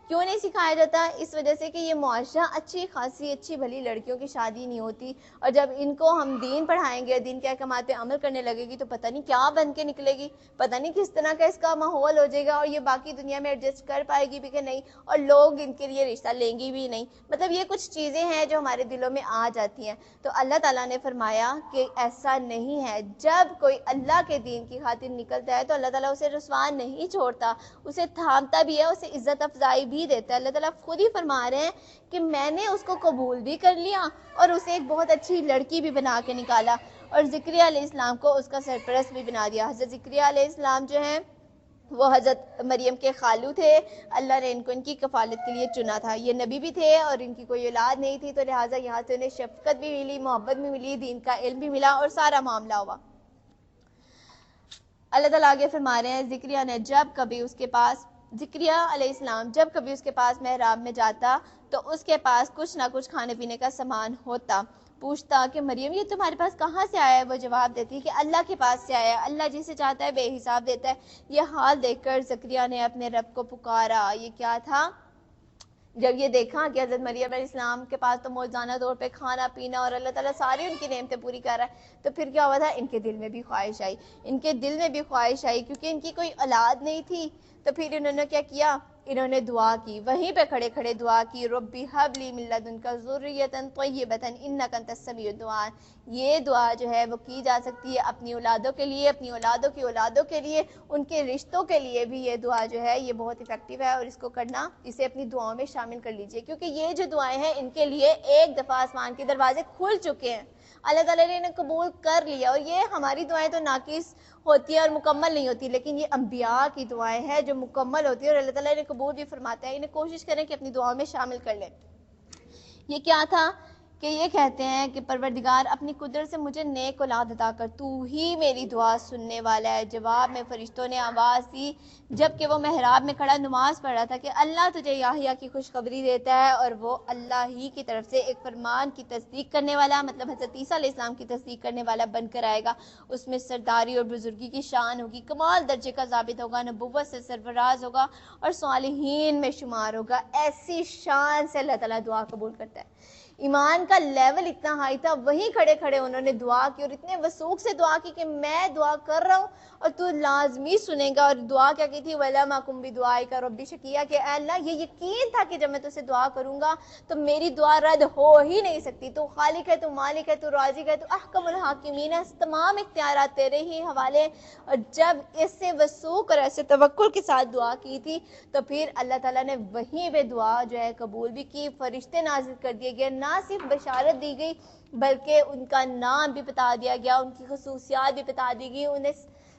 کیوں نہیں سکھایا جاتا؟ اس وجہ سے کہ یہ معاشرہ اچھی بھلی لڑکیوں کی شادی نہیں ہوتی، اور جب ان کو ہم دین پڑھائیں گے، دین کے احکامات پہ عمل کرنے لگے گی تو پتہ نہیں کیا بن کے نکلے گی، پتہ نہیں کس طرح کا اس کا ماحول ہو جائے گا، اور یہ باقی دنیا میں ایڈجسٹ کر پائے گی بھی کہ نہیں، اور لوگ ان کے لیے رشتہ لیں گی بھی نہیں۔ مطلب یہ کچھ چیزیں ہیں جو ہمارے دلوں میں آ جاتی ہیں۔ تو اللہ تعالیٰ نے فرمایا کہ ایسا نہیں ہے، جب کوئی اللہ کے دین کی خاطر نکلتا ہے تو اللہ تعالیٰ اسے رسوا نہیں چھوڑتا، اسے تھامتا بھی ہے، اسے عزت افزائی بھی دیتا ہے۔ اللہ تعالیٰ خود ہی فرما رہے ہیں کہ میں نے اس کو قبول بھی کر لیا اور اسے ایک بہت اچھی لڑکی بھی بنا کے نکالا، اور زکریا علیہ السلام کو اس کا سرپرست بھی بنا دیا۔ حضرت زکریا علیہ السلام جو ہیں وہ حضرت مریم کے خالو تھے، اللہ نے ان کو ان کی کفالت کے لیے چنا تھا۔ یہ نبی بھی تھے اور ان کی کوئی اولاد نہیں تھی، تو لہٰذا یہاں سے انہیں شفقت بھی ملی، محبت بھی ملی، دین کا علم بھی ملا، اور سارا معاملہ ہوا۔ اللہ تعالیٰ آگے فرما رہے ہیں زکریا علیہ السلام جب کبھی اس کے پاس محراب میں جاتا تو اس کے پاس کچھ نہ کچھ کھانے پینے کا سامان ہوتا۔ پوچھتا کہ مریم یہ تمہارے پاس کہاں سے آیا ہے؟ وہ جواب دیتی کہ اللہ کے پاس سے آیا ہے، اللہ جسے چاہتا ہے بے حساب دیتا ہے۔ یہ حال دیکھ کر زکریا نے اپنے رب کو پکارا۔ یہ کیا تھا؟ جب یہ دیکھا کہ حضرت مریم علیہ السلام کے پاس تو موزانہ طور پہ کھانا پینا اور اللہ تعالیٰ ساری ان کی نعمتیں پوری کر رہا ہے، تو پھر کیا ہوا تھا؟ ان کے دل میں بھی خواہش آئی، کیونکہ ان کی کوئی اولاد نہیں تھی۔ تو پھر انہوں نے کیا کیا؟ انہوں نے دعا کی، وہیں پہ کھڑے کھڑے دعا کی، ربی ہب لی من لدنک ذریۃ طیبۃ انک انت السمیع الدعاء۔ یہ دعا جو ہے وہ کی جا سکتی ہے اپنی اولادوں کے لیے، اپنی اولادوں کی اولادوں کے لیے، ان کے رشتوں کے لیے بھی یہ دعا جو ہے یہ بہت افیکٹو ہے، اور اس کو کرنا، اسے اپنی دعاؤں میں شامل کر لیجئے، کیونکہ یہ جو دعائیں ہیں ان کے لیے ایک دفعہ آسمان کے دروازے کھل چکے ہیں، اللہ تعالیٰ نے انہیں قبول کر لیا۔ اور یہ ہماری دعائیں تو ناقص ہوتی ہیں اور مکمل نہیں ہوتی، لیکن یہ انبیاء کی دعائیں ہیں جو مکمل ہوتی ہیں، اور اللہ تعالیٰ نے قبول بھی فرماتا ہے۔ انہیں کوشش کریں کہ اپنی دعاؤں میں شامل کر لیں۔ یہ کیا تھا؟ کہ یہ کہتے ہیں کہ پروردگار اپنی قدرت سے مجھے نیک اولاد عطا کر، تو ہی میری دعا سننے والا ہے۔ جواب میں فرشتوں نے آواز دی جبکہ وہ محراب میں کھڑا نماز پڑھ رہا تھا کہ اللہ تجھے یحییٰ کی خوشخبری دیتا ہے اور وہ اللہ ہی کی طرف سے ایک فرمان کی تصدیق کرنے والا، مطلب حضرت عیسیٰ علیہ السلام کی تصدیق کرنے والا بن کر آئے گا۔ اس میں سرداری اور بزرگی کی شان ہوگی، کمال درجے کا ضابط ہوگا، نبوت سے سرفراز ہوگا اور صالحین میں شمار ہوگا۔ ایسی شان سے اللہ تعالیٰ دعا قبول کرتا ہے۔ ایمان کا لیول اتنا ہائی تھا، وہیں کھڑے کھڑے انہوں نے دعا کی اور اتنے وثوق سے دعا کی کہ میں دعا کر رہا ہوں اور تو لازمی سنے گا۔ اور دعا کیا کی تھی؟ وَلَمْ أَكُنْ بِدُعَائِكَ رَبِّ شَقِيًّا، کہ اے اللہ یہ یقین تھا کہ جب میں تجھ سے دعا کروں گا تو میری دعا رد ہو ہی نہیں سکتی۔ تو خالق ہے، تو مالک ہے، تو رازق ہے، تو احکم الحاکمین ہے، تمام اختیارات تیرے ہی حوالے۔ اور جب ایسے وثوق اور ایسے توکل کے ساتھ دعا کی تھی تو پھر اللہ تعالیٰ نے وہیں پہ دعا جو ہے قبول بھی کی، فرشتے نازل کر دیے گئے، نہ صرف بشارت دی گئی بلکہ ان کا نام بھی بتا دیا گیا، ان کی خصوصیات بھی بتا دی گئی، انہیں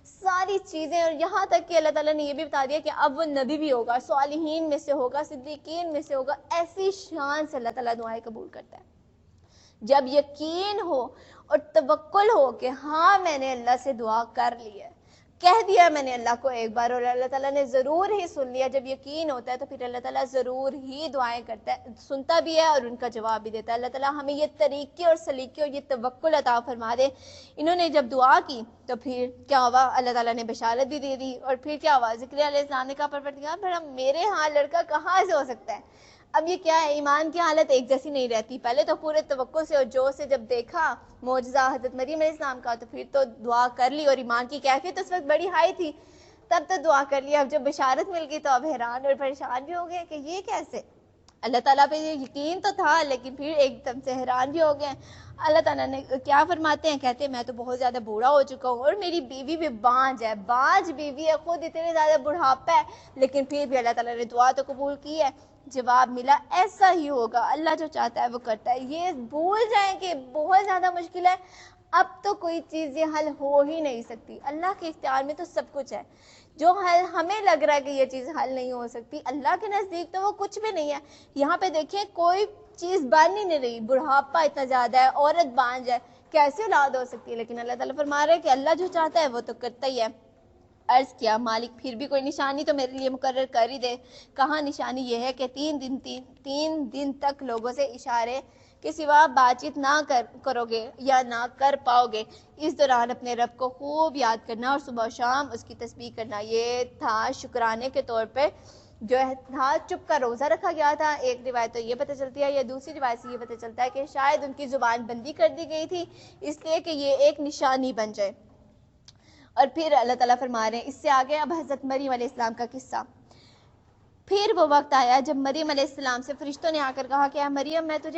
ساری چیزیں، اور یہاں تک کہ اللہ تعالیٰ نے یہ بھی بتا دیا کہ اب وہ نبی بھی ہوگا، صالحین میں سے ہوگا، صدیقین میں سے ہوگا۔ ایسی شان سے اللہ تعالیٰ دعائیں قبول کرتا ہے۔ جب یقین ہو اور توکل ہو کہ ہاں میں نے اللہ سے دعا کر لی ہے، کہہ دیا میں نے اللہ کو ایک بار اور اللہ تعالیٰ نے ضرور ہی سن لیا، جب یقین ہوتا ہے تو پھر اللہ تعالیٰ ضرور ہی دعائیں کرتا ہے، سنتا بھی ہے اور ان کا جواب بھی دیتا ہے۔ اللہ تعالیٰ ہمیں یہ طریقے اور سلیقے اور یہ توکل عطا فرما دے۔ انہوں نے جب دعا کی تو پھر کیا ہوا؟ اللہ تعالیٰ نے بشارت بھی دے دی، اور پھر کیا ہوا؟ زکریا علیہ السلام نے کہا پروردگار بھلا میرے ہاں لڑکا کہاں سے ہو سکتا ہے؟ اب یہ کیا ہے؟ ایمان کی حالت ایک جیسی نہیں رہتی۔ پہلے تو پورے توقع سے اور جوش سے جب دیکھا معجزہ حضرت مریم علیہ السلام کا تو پھر تو دعا کر لی، اور ایمان کی کیفیت اس وقت بڑی ہائی تھی، تب تو دعا کر لی۔ اب جب بشارت مل گئی تو اب حیران اور پریشان بھی ہو گئے کہ یہ کیسے؟ اللہ تعالیٰ پہ یہ یقین تو تھا لیکن پھر ایک دم سے حیران بھی ہو گئے۔ اللہ تعالیٰ نے کیا فرماتے ہیں؟ کہتے ہیں میں تو بہت زیادہ بوڑھا ہو چکا ہوں اور میری بیوی بھی بانج ہے، بانج بیوی ہے، خود اتنے زیادہ بڑھاپا ہے، لیکن پھر بھی اللہ تعالیٰ نے دعا تو قبول کی ہے۔ جواب ملا ایسا ہی ہوگا، اللہ جو چاہتا ہے وہ کرتا ہے۔ یہ بھول جائیں کہ بہت زیادہ مشکل ہے، اب تو کوئی چیز یہ حل ہو ہی نہیں سکتی، اللہ کے اختیار میں تو سب کچھ ہے۔ جو حل ہمیں لگ رہا ہے کہ یہ چیز حل نہیں ہو سکتی، اللہ کے نزدیک تو وہ کچھ بھی نہیں ہے۔ یہاں پہ دیکھیں کوئی چیز بن ہی نہیں رہی، بڑھاپا اتنا زیادہ ہے، عورت بانج ہے، کیسے اولاد ہو سکتی ہے؟ لیکن اللہ تعالیٰ فرما رہے ہیں کہ اللہ جو چاہتا ہے وہ تو کرتا ہی ہے۔ عرض کیا مالک پھر بھی کوئی نشانی تو میرے لیے مقرر کر ہی دے۔ کہاں نشانی یہ ہے کہ تین دن تک لوگوں سے اشارے کے سوا بات چیت نہ کرو گے یا نہ کر پاؤ گے۔ اس دوران اپنے رب کو خوب یاد کرنا اور صبح و شام اس کی تسبیح کرنا۔ یہ تھا شکرانے کے طور پہ جو تھا چپ کا روزہ رکھا گیا تھا۔ ایک روایت تو یہ پتہ چلتی ہے یا دوسری روایت سے یہ پتہ چلتا ہے کہ شاید ان کی زبان بندی کر دی گئی تھی اس لیے کہ یہ ایک نشانی بن جائے۔ اور پھر اللہ تعالیٰ فرما رہے ہیں اس سے آگے اب حضرت مریم علیہ السلام کا قصہ۔ پھر وہ وقت آیا جب مریم علیہ السلام سے فرشتوں نے آ کر کہا کہ اے مریم میں نے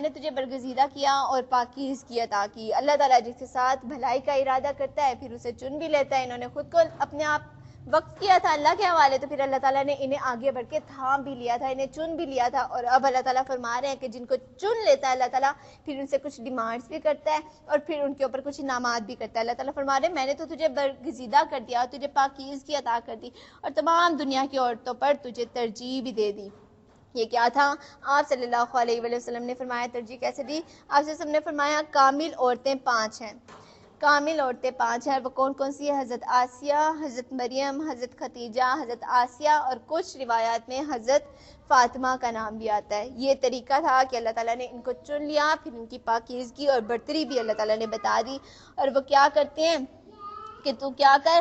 تجھے برگزیدہ کیا اور پاکیزگی عطا کی۔ اللہ تعالیٰ جس کے ساتھ بھلائی کا ارادہ کرتا ہے پھر اسے چن بھی لیتا ہے۔ انہوں نے خود کو اپنے آپ وقف کیا تھا اللہ کے حوالے، تو پھر اللہ تعالیٰ نے انہیں آگے بڑھ کے تھام بھی لیا تھا، انہیں چن بھی لیا تھا۔ اور اب اللہ تعالیٰ فرما رہے ہیں کہ جن کو چن لیتا ہے اللہ تعالیٰ پھر ان سے کچھ ڈیمانڈز بھی کرتا ہے اور پھر ان کے اوپر کچھ انعامات بھی کرتا ہے۔ اللہ تعالیٰ فرما رہے ہیں میں نے تو تجھے برگزیدہ کر دیا اور تجھے پاکیزگی عطا کر دی اور تمام دنیا کی عورتوں پر تجھے ترجیح بھی دے دی۔ یہ کیا تھا؟ آپ صلی اللہ علیہ وآلہ وسلم نے فرمایا ترجیح کیسے دی؟ آپ صلی اللہ علیہ وسلم نے فرمایا کامل عورتیں 5 ہیں، کامل عورتیں 5 ہیں۔ وہ کون کون سی ہے؟ حضرت آسیہ، حضرت مریم، حضرت خدیجہ، حضرت آسیہ اور کچھ روایات میں حضرت فاطمہ کا نام بھی آتا ہے۔ یہ طریقہ تھا کہ اللہ تعالیٰ نے ان کو چن لیا، پھر ان کی پاکیزگی اور برتری بھی اللہ تعالیٰ نے بتا دی۔ اور وہ کیا کرتے ہیں کہ تو کیا کر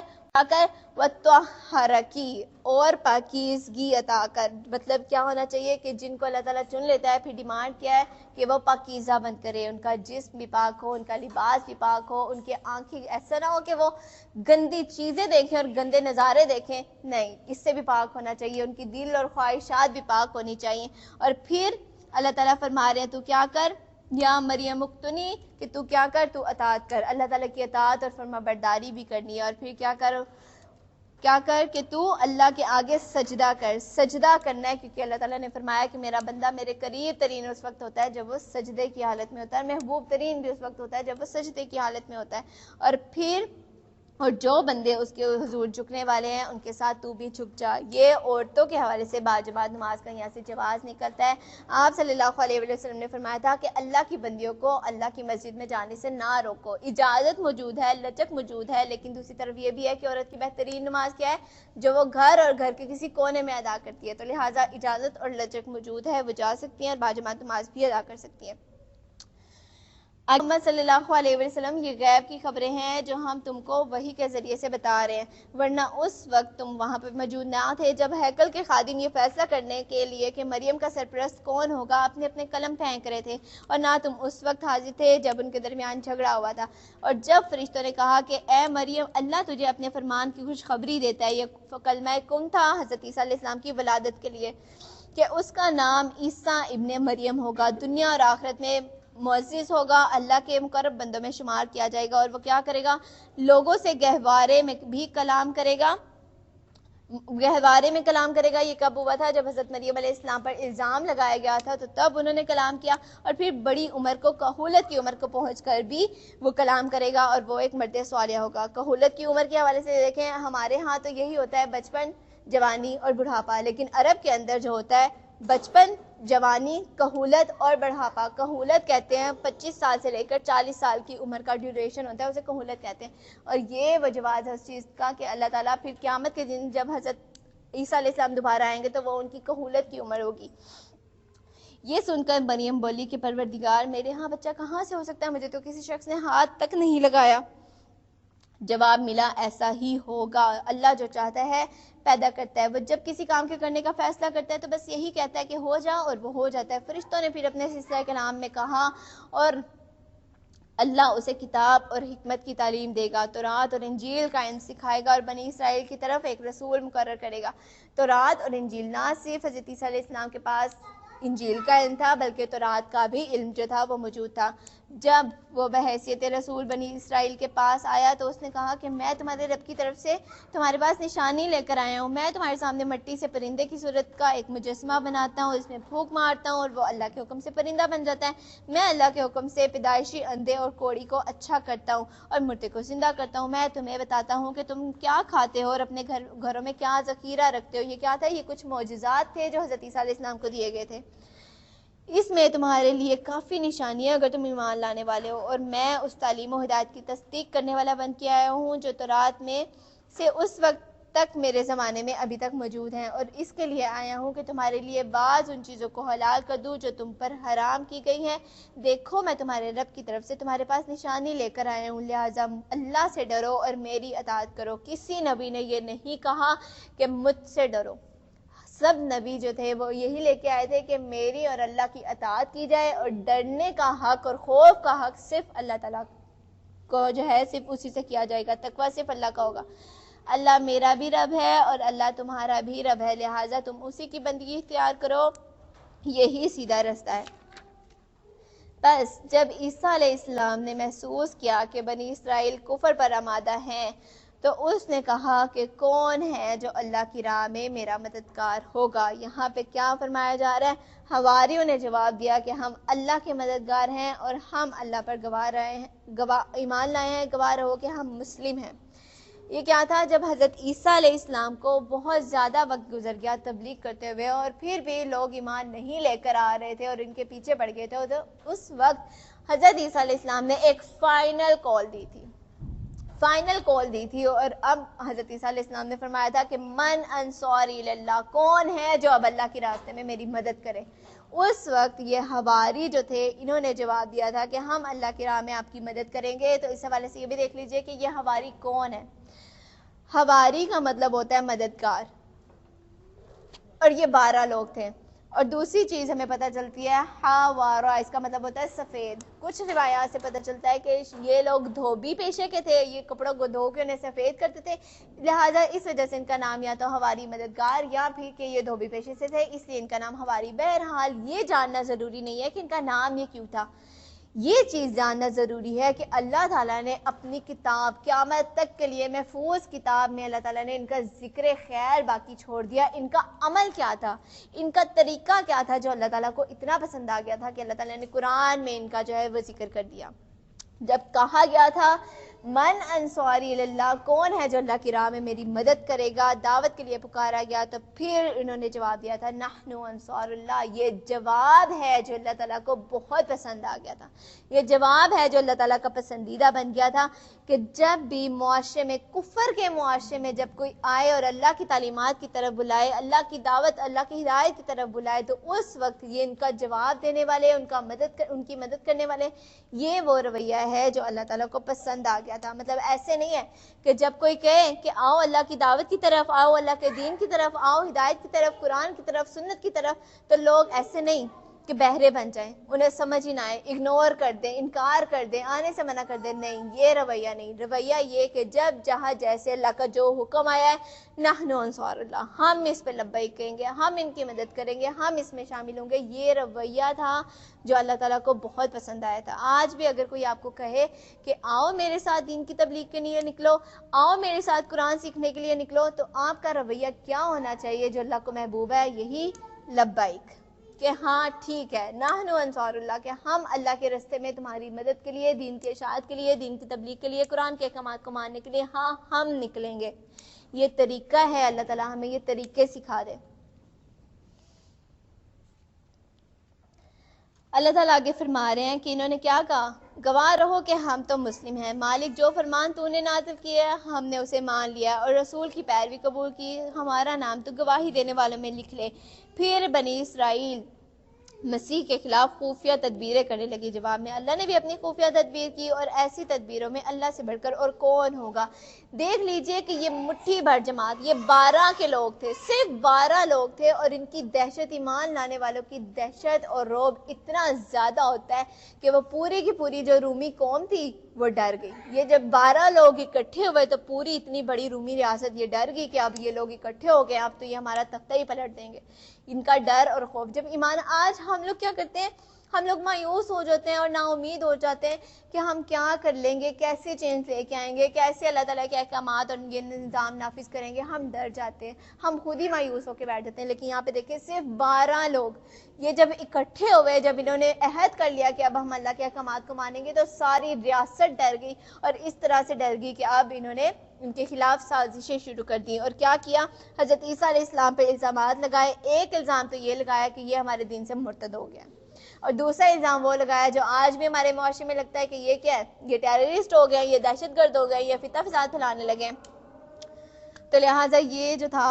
وَطَّهَّرَكِ اور پاکیزگی عطا کر۔ مطلب کیا ہونا چاہیے کہ جن کو اللہ تعالیٰ چن لیتا ہے پھر ڈیمانڈ کیا ہے کہ وہ پاکیزہ بن کرے، ان کا جسم بھی پاک ہو، ان کا لباس بھی پاک ہو، ان کے آنکھیں ایسا نہ ہو کہ وہ گندی چیزیں دیکھیں اور گندے نظارے دیکھیں، نہیں، اس سے بھی پاک ہونا چاہیے، ان کی دل اور خواہشات بھی پاک ہونی چاہیے۔ اور پھر اللہ تعالیٰ فرما رہے ہیں تو کیا کر یا مریم اقتنی کہ تو کیا کر، تو اطاعت کر، اللہ تعالیٰ کی اطاعت اور فرما برداری بھی کرنی ہے۔ اور پھر کیا کر کہ تو اللہ کے آگے سجدہ کر، سجدہ کرنا ہے، کیونکہ اللہ تعالیٰ نے فرمایا کہ میرا بندہ میرے قریب ترین اس وقت ہوتا ہے جب وہ سجدے کی حالت میں ہوتا ہے، محبوب ترین بھی اس وقت ہوتا ہے جب وہ سجدے کی حالت میں ہوتا ہے۔ اور پھر اور جو بندے اس کے حضور جھکنے والے ہیں ان کے ساتھ تو بھی جھک جا۔ یہ عورتوں کے حوالے سے باجماعت نماز کا یہاں سے جواز نکلتا ہے۔ آپ صلی اللہ علیہ وسلم نے فرمایا تھا کہ اللہ کی بندیوں کو اللہ کی مسجد میں جانے سے نہ روکو۔ اجازت موجود ہے، لچک موجود ہے، لیکن دوسری طرف یہ بھی ہے کہ عورت کی بہترین نماز کیا ہے؟ جو وہ گھر اور گھر کے کسی کونے میں ادا کرتی ہے۔ تو لہٰذا اجازت اور لچک موجود ہے، وہ جا سکتی ہیں اور باجماعت نماز بھی ادا کر سکتی ہیں۔ محمد صلی اللہ علیہ وسلم یہ غیب کی خبریں ہیں جو ہم تم کو وحی کے ذریعے سے بتا رہے ہیں، ورنہ اس وقت تم وہاں پہ موجود نہ تھے جب ہیکل کے خادم یہ فیصلہ کرنے کے لیے کہ مریم کا سرپرست کون ہوگا اپنے اپنے قلم پھینک رہے تھے، اور نہ تم اس وقت حاضر تھے جب ان کے درمیان جھگڑا ہوا تھا۔ اور جب فرشتوں نے کہا کہ اے مریم، اللہ تجھے اپنے فرمان کی خوشخبری دیتا ہے، یہ کلمہ کن تھا حضرت عیسیٰ علیہ السلام کی ولادت کے لیے کہ اس کا نام عیسیٰ ابن مریم ہوگا، دنیا اور آخرت میں معزز ہوگا، اللہ کے مقرب بندوں میں شمار کیا جائے گا، اور وہ کیا کرے گا؟ لوگوں سے گہوارے میں بھی کلام کرے گا۔ گہوارے میں کلام کرے گا۔ یہ کب ہوا تھا؟ جب حضرت مریم علیہ السلام پر الزام لگایا گیا تھا تو تب انہوں نے کلام کیا، اور پھر بڑی عمر کو، کہولت کی عمر کو پہنچ کر بھی وہ کلام کرے گا، اور وہ ایک مرد صالح ہوگا۔ کہولت کی عمر کے حوالے سے دیکھیں، ہمارے ہاں تو یہی ہوتا ہے بچپن، جوانی اور بڑھاپا، لیکن عرب کے اندر جو ہوتا ہے بچپن، جوانی، کہولت اور بڑھاپا۔ کہولت کہتے ہیں 25 سال سے لے کر 40 سال کی عمر کا ڈیوریشن ہوتا ہے، اسے کہولت کہتے ہیں۔ اور یہ وہ جواز ہے اس چیز کا کہ اللہ تعالیٰ پھر قیامت کے دن جب حضرت عیسیٰ علیہ السلام دوبارہ آئیں گے تو وہ ان کی کہولت کی عمر ہوگی۔ یہ سن کر مریم بولی کہ پروردگار، میرے ہاں بچہ کہاں سے ہو سکتا ہے؟ مجھے تو کسی شخص نے ہاتھ تک نہیں لگایا۔ جواب ملا، ایسا ہی ہوگا، اللہ جو چاہتا ہے پیدا کرتا ہے، وہ جب کسی کام کے کرنے کا فیصلہ کرتا ہے تو بس یہی کہتا ہے کہ ہو جا، اور وہ ہو جاتا ہے۔ فرشتوں نے پھر اپنے سلسلہ کلام میں کہا، اور اللہ اسے کتاب اور حکمت کی تعلیم دے گا، تورات اور انجیل کا علم سکھائے گا، اور بنی اسرائیل کی طرف ایک رسول مقرر کرے گا۔ تورات اور انجیل نہ صرف حضرت عیسیٰ علیہ السلام کے پاس انجیل کا علم تھا بلکہ تورات کا بھی علم جو تھا وہ موجود تھا۔ جب وہ بحیثیت رسول بنی اسرائیل کے پاس آیا تو اس نے کہا کہ میں تمہارے رب کی طرف سے تمہارے پاس نشانی لے کر آیا ہوں۔ میں تمہارے سامنے مٹی سے پرندے کی صورت کا ایک مجسمہ بناتا ہوں، اس میں پھونک مارتا ہوں اور وہ اللہ کے حکم سے پرندہ بن جاتا ہے۔ میں اللہ کے حکم سے پیدائشی اندھے اور کوڑی کو اچھا کرتا ہوں اور مردے کو زندہ کرتا ہوں۔ میں تمہیں بتاتا ہوں کہ تم کیا کھاتے ہو اور اپنے گھروں میں کیا ذخیرہ رکھتے ہو۔ یہ کیا تھا؟ یہ کچھ معجزات تھے جو حضرت عیسیٰ علیہ السلام کو دیے گئے تھے۔ اس میں تمہارے لیے کافی نشانی ہے اگر تم ایمان لانے والے ہو، اور میں اس تعلیم و ہدایت کی تصدیق کرنے والا بن کے آیا ہوں جو تورات میں سے اس وقت تک میرے زمانے میں ابھی تک موجود ہیں، اور اس کے لیے آیا ہوں کہ تمہارے لیے بعض ان چیزوں کو حلال کر دوں جو تم پر حرام کی گئی ہیں۔ دیکھو، میں تمہارے رب کی طرف سے تمہارے پاس نشانی لے کر آیا ہوں، لہٰذا اللہ سے ڈرو اور میری اطاعت کرو۔ کسی نبی نے یہ نہیں کہا کہ مجھ سے ڈرو۔ سب نبی جو تھے وہ یہی لے کے آئے تھے کہ میری اور اللہ کی اطاعت کی جائے، اور ڈرنے کا حق اور خوف کا حق صرف اللہ تعالیٰ کو جو ہے صرف اسی سے کیا جائے گا۔ تقویٰ صرف اللہ کا ہوگا۔ اللہ میرا بھی رب ہے اور اللہ تمہارا بھی رب ہے، لہٰذا تم اسی کی بندگی اختیار کرو، یہی سیدھا رستہ ہے۔ بس جب عیسیٰ علیہ السلام نے محسوس کیا کہ بنی اسرائیل کفر پر آمادہ ہیں تو اس نے کہا کہ کون ہے جو اللہ کی راہ میں میرا مددگار ہوگا؟ یہاں پہ کیا فرمایا جا رہا ہے؟ حواریوں نے جواب دیا کہ ہم اللہ کے مددگار ہیں اور ہم اللہ پر ایمان لائے ہیں، گواہ رہو کہ ہم مسلم ہیں۔ یہ کیا تھا؟ جب حضرت عیسیٰ علیہ السلام کو بہت زیادہ وقت گزر گیا تبلیغ کرتے ہوئے اور پھر بھی لوگ ایمان نہیں لے کر آ رہے تھے اور ان کے پیچھے پڑ گئے تھے، تو اس وقت حضرت عیسیٰ علیہ السلام نے ایک فائنل کال دی تھی اور اب حضرت عیسیٰ علیہ السلام نے فرمایا تھا کہ من انصاری اللہ، کون ہے جو اب اللہ کے راستے میں میری مدد کرے؟ اس وقت یہ حواری جو تھے انہوں نے جواب دیا تھا کہ ہم اللہ کی راہ میں آپ کی مدد کریں گے۔ تو اس حوالے سے یہ بھی دیکھ لیجئے کہ یہ حواری کون ہے۔ حواری کا مطلب ہوتا ہے مددگار، اور یہ 12 لوگ تھے۔ اور دوسری چیز ہمیں پتہ چلتی ہے حوارا، اس کا مطلب ہوتا ہے سفید۔ کچھ روایات سے پتہ چلتا ہے کہ یہ لوگ دھوبی پیشے کے تھے، یہ کپڑوں کو دھو کے انہیں سفید کرتے تھے، لہٰذا اس وجہ سے ان کا نام یا تو حواری مددگار یا پھر کہ یہ دھوبی پیشے سے تھے اس لیے ان کا نام حواری۔ بہرحال یہ جاننا ضروری نہیں ہے کہ ان کا نام یہ کیوں تھا، یہ چیز جاننا ضروری ہے کہ اللہ تعالیٰ نے اپنی کتاب قیامت تک کے لیے محفوظ کتاب میں اللہ تعالیٰ نے ان کا ذکر خیر باقی چھوڑ دیا۔ ان کا عمل کیا تھا، ان کا طریقہ کیا تھا جو اللہ تعالیٰ کو اتنا پسند آ گیا تھا کہ اللہ تعالیٰ نے قرآن میں ان کا جو ہے وہ ذکر کر دیا۔ جب کہا گیا تھا من انصاری اللہ، کون ہے جو اللہ کی راہ میں میری مدد کرے گا، دعوت کے لیے پکارا گیا تو پھر انہوں نے جواب دیا تھا نحن انصار اللہ. یہ جواب ہے جو اللہ تعالیٰ کو بہت پسند آ گیا تھا، یہ جواب ہے جو اللہ تعالیٰ کا پسندیدہ بن گیا تھا کہ جب بھی معاشرے میں، کفر کے معاشرے میں جب کوئی آئے اور اللہ کی تعلیمات کی طرف بلائے، اللہ کی دعوت، اللہ کی ہدایت کی طرف بلائے، تو اس وقت یہ ان کا جواب دینے والے، ان کی مدد کرنے والے، یہ وہ رویہ ہے جو اللہ تعالیٰ کو پسند آ گیا تھا. مطلب ایسے نہیں ہے کہ جب کوئی کہے کہ آؤ اللہ کی دعوت کی طرف، آؤ اللہ کے دین کی طرف، آؤ ہدایت کی طرف، قرآن کی طرف، سنت کی طرف، تو لوگ ایسے نہیں کہ بہرے بن جائیں، انہیں سمجھ ہی نہ آئے، اگنور کر دیں، انکار کر دیں، آنے سے منع کر دیں. نہیں، یہ رویہ نہیں. رویہ یہ کہ جب جہاں جیسے اللہ کا جو حکم آیا ہے، نحن انصار اللہ، ہم اس پہ لبیک کہیں گے، ہم ان کی مدد کریں گے، ہم اس میں شامل ہوں گے. یہ رویہ تھا جو اللہ تعالیٰ کو بہت پسند آیا تھا. آج بھی اگر کوئی آپ کو کہے کہ آؤ میرے ساتھ دین کی تبلیغ کے لیے نکلو، آؤ میرے ساتھ قرآن سیکھنے کے لیے نکلو، تو آپ کا رویہ کیا ہونا چاہیے جو اللہ کو محبوب ہے؟ یہی لبیک، کہ ہاں ٹھیک ہے، نحن انصار اللہ، کہ ہم اللہ کے راستے میں تمہاری مدد کے لیے، دین کی اشاعت کے لیے، دین کی تبلیغ کے لیے، قرآن کے احکامات کو ماننے کے لیے، ہاں ہم نکلیں گے. یہ طریقہ ہے، اللہ تعالیٰ ہمیں یہ طریقے سکھا دے. اللہ تعالیٰ آگے فرما رہے ہیں کہ انہوں نے کیا کہا، گواہ رہو کہ ہم تو مسلم ہیں، مالک جو فرمان تو نے نازل کیا ہے ہم نے اسے مان لیا اور رسول کی پیروی قبول کی، ہمارا نام تو گواہی دینے والوں میں لکھ لے. پھر بنی اسرائیل مسیح کے خلاف خفیہ تدبیریں کرنے لگی. جواب میں اللہ نے بھی اپنی خفیہ تدبیر کی، اور ایسی تدبیروں میں اللہ سے بڑھ کر اور کون ہوگا. دیکھ لیجئے کہ یہ مٹھی بھر جماعت، یہ 12 کے لوگ تھے، صرف 12 لوگ تھے، اور ان کی دہشت، ایمان لانے والوں کی دہشت اور رعب اتنا زیادہ ہوتا ہے کہ وہ پوری کی پوری جو رومی قوم تھی وہ ڈر گئی. یہ جب 12 لوگ اکٹھے ہوئے تو پوری اتنی بڑی رومی ریاست یہ ڈر گئی کہ اب یہ لوگ اکٹھے ہو گئے، اب تو یہ ہمارا تختہ ہی پلٹ دیں گے. ان کا ڈر اور خوف. جب ایمان، آج ہم لوگ کیا کرتے ہیں، ہم لوگ مایوس ہو جاتے ہیں اور نا امید ہو جاتے ہیں کہ ہم کیا کر لیں گے، کیسے چینج لے کے آئیں گے، کیسے اللہ تعالیٰ کے احکامات اور یہ نظام نافذ کریں گے. ہم ڈر جاتے ہیں، ہم خود ہی مایوس ہو کے بیٹھ جاتے ہیں. لیکن یہاں پہ دیکھیں صرف 12 لوگ یہ جب اکٹھے ہوئے، جب انہوں نے عہد کر لیا کہ اب ہم اللہ کے احکامات کو مانیں گے، تو ساری ریاست ڈر گئی، اور اس طرح سے ڈر گئی کہ اب انہوں نے ان کے خلاف سازشیں شروع کر دی. اور کیا کیا، حضرت عیسیٰ علیہ السلام پہ الزامات لگائے. ایک الزام تو یہ لگایا کہ یہ ہمارے دین سے مرتد ہو گیا، اور دوسرا الزام وہ لگایا جو آج بھی ہمارے معاشرے میں لگتا ہے کہ یہ کیا ہے، یہ ٹیررسٹ ہو گئے، یہ دہشت گرد ہو گئے، یہ فتنہ فساد پھیلانے لگے. تو لہٰذا یہ جو تھا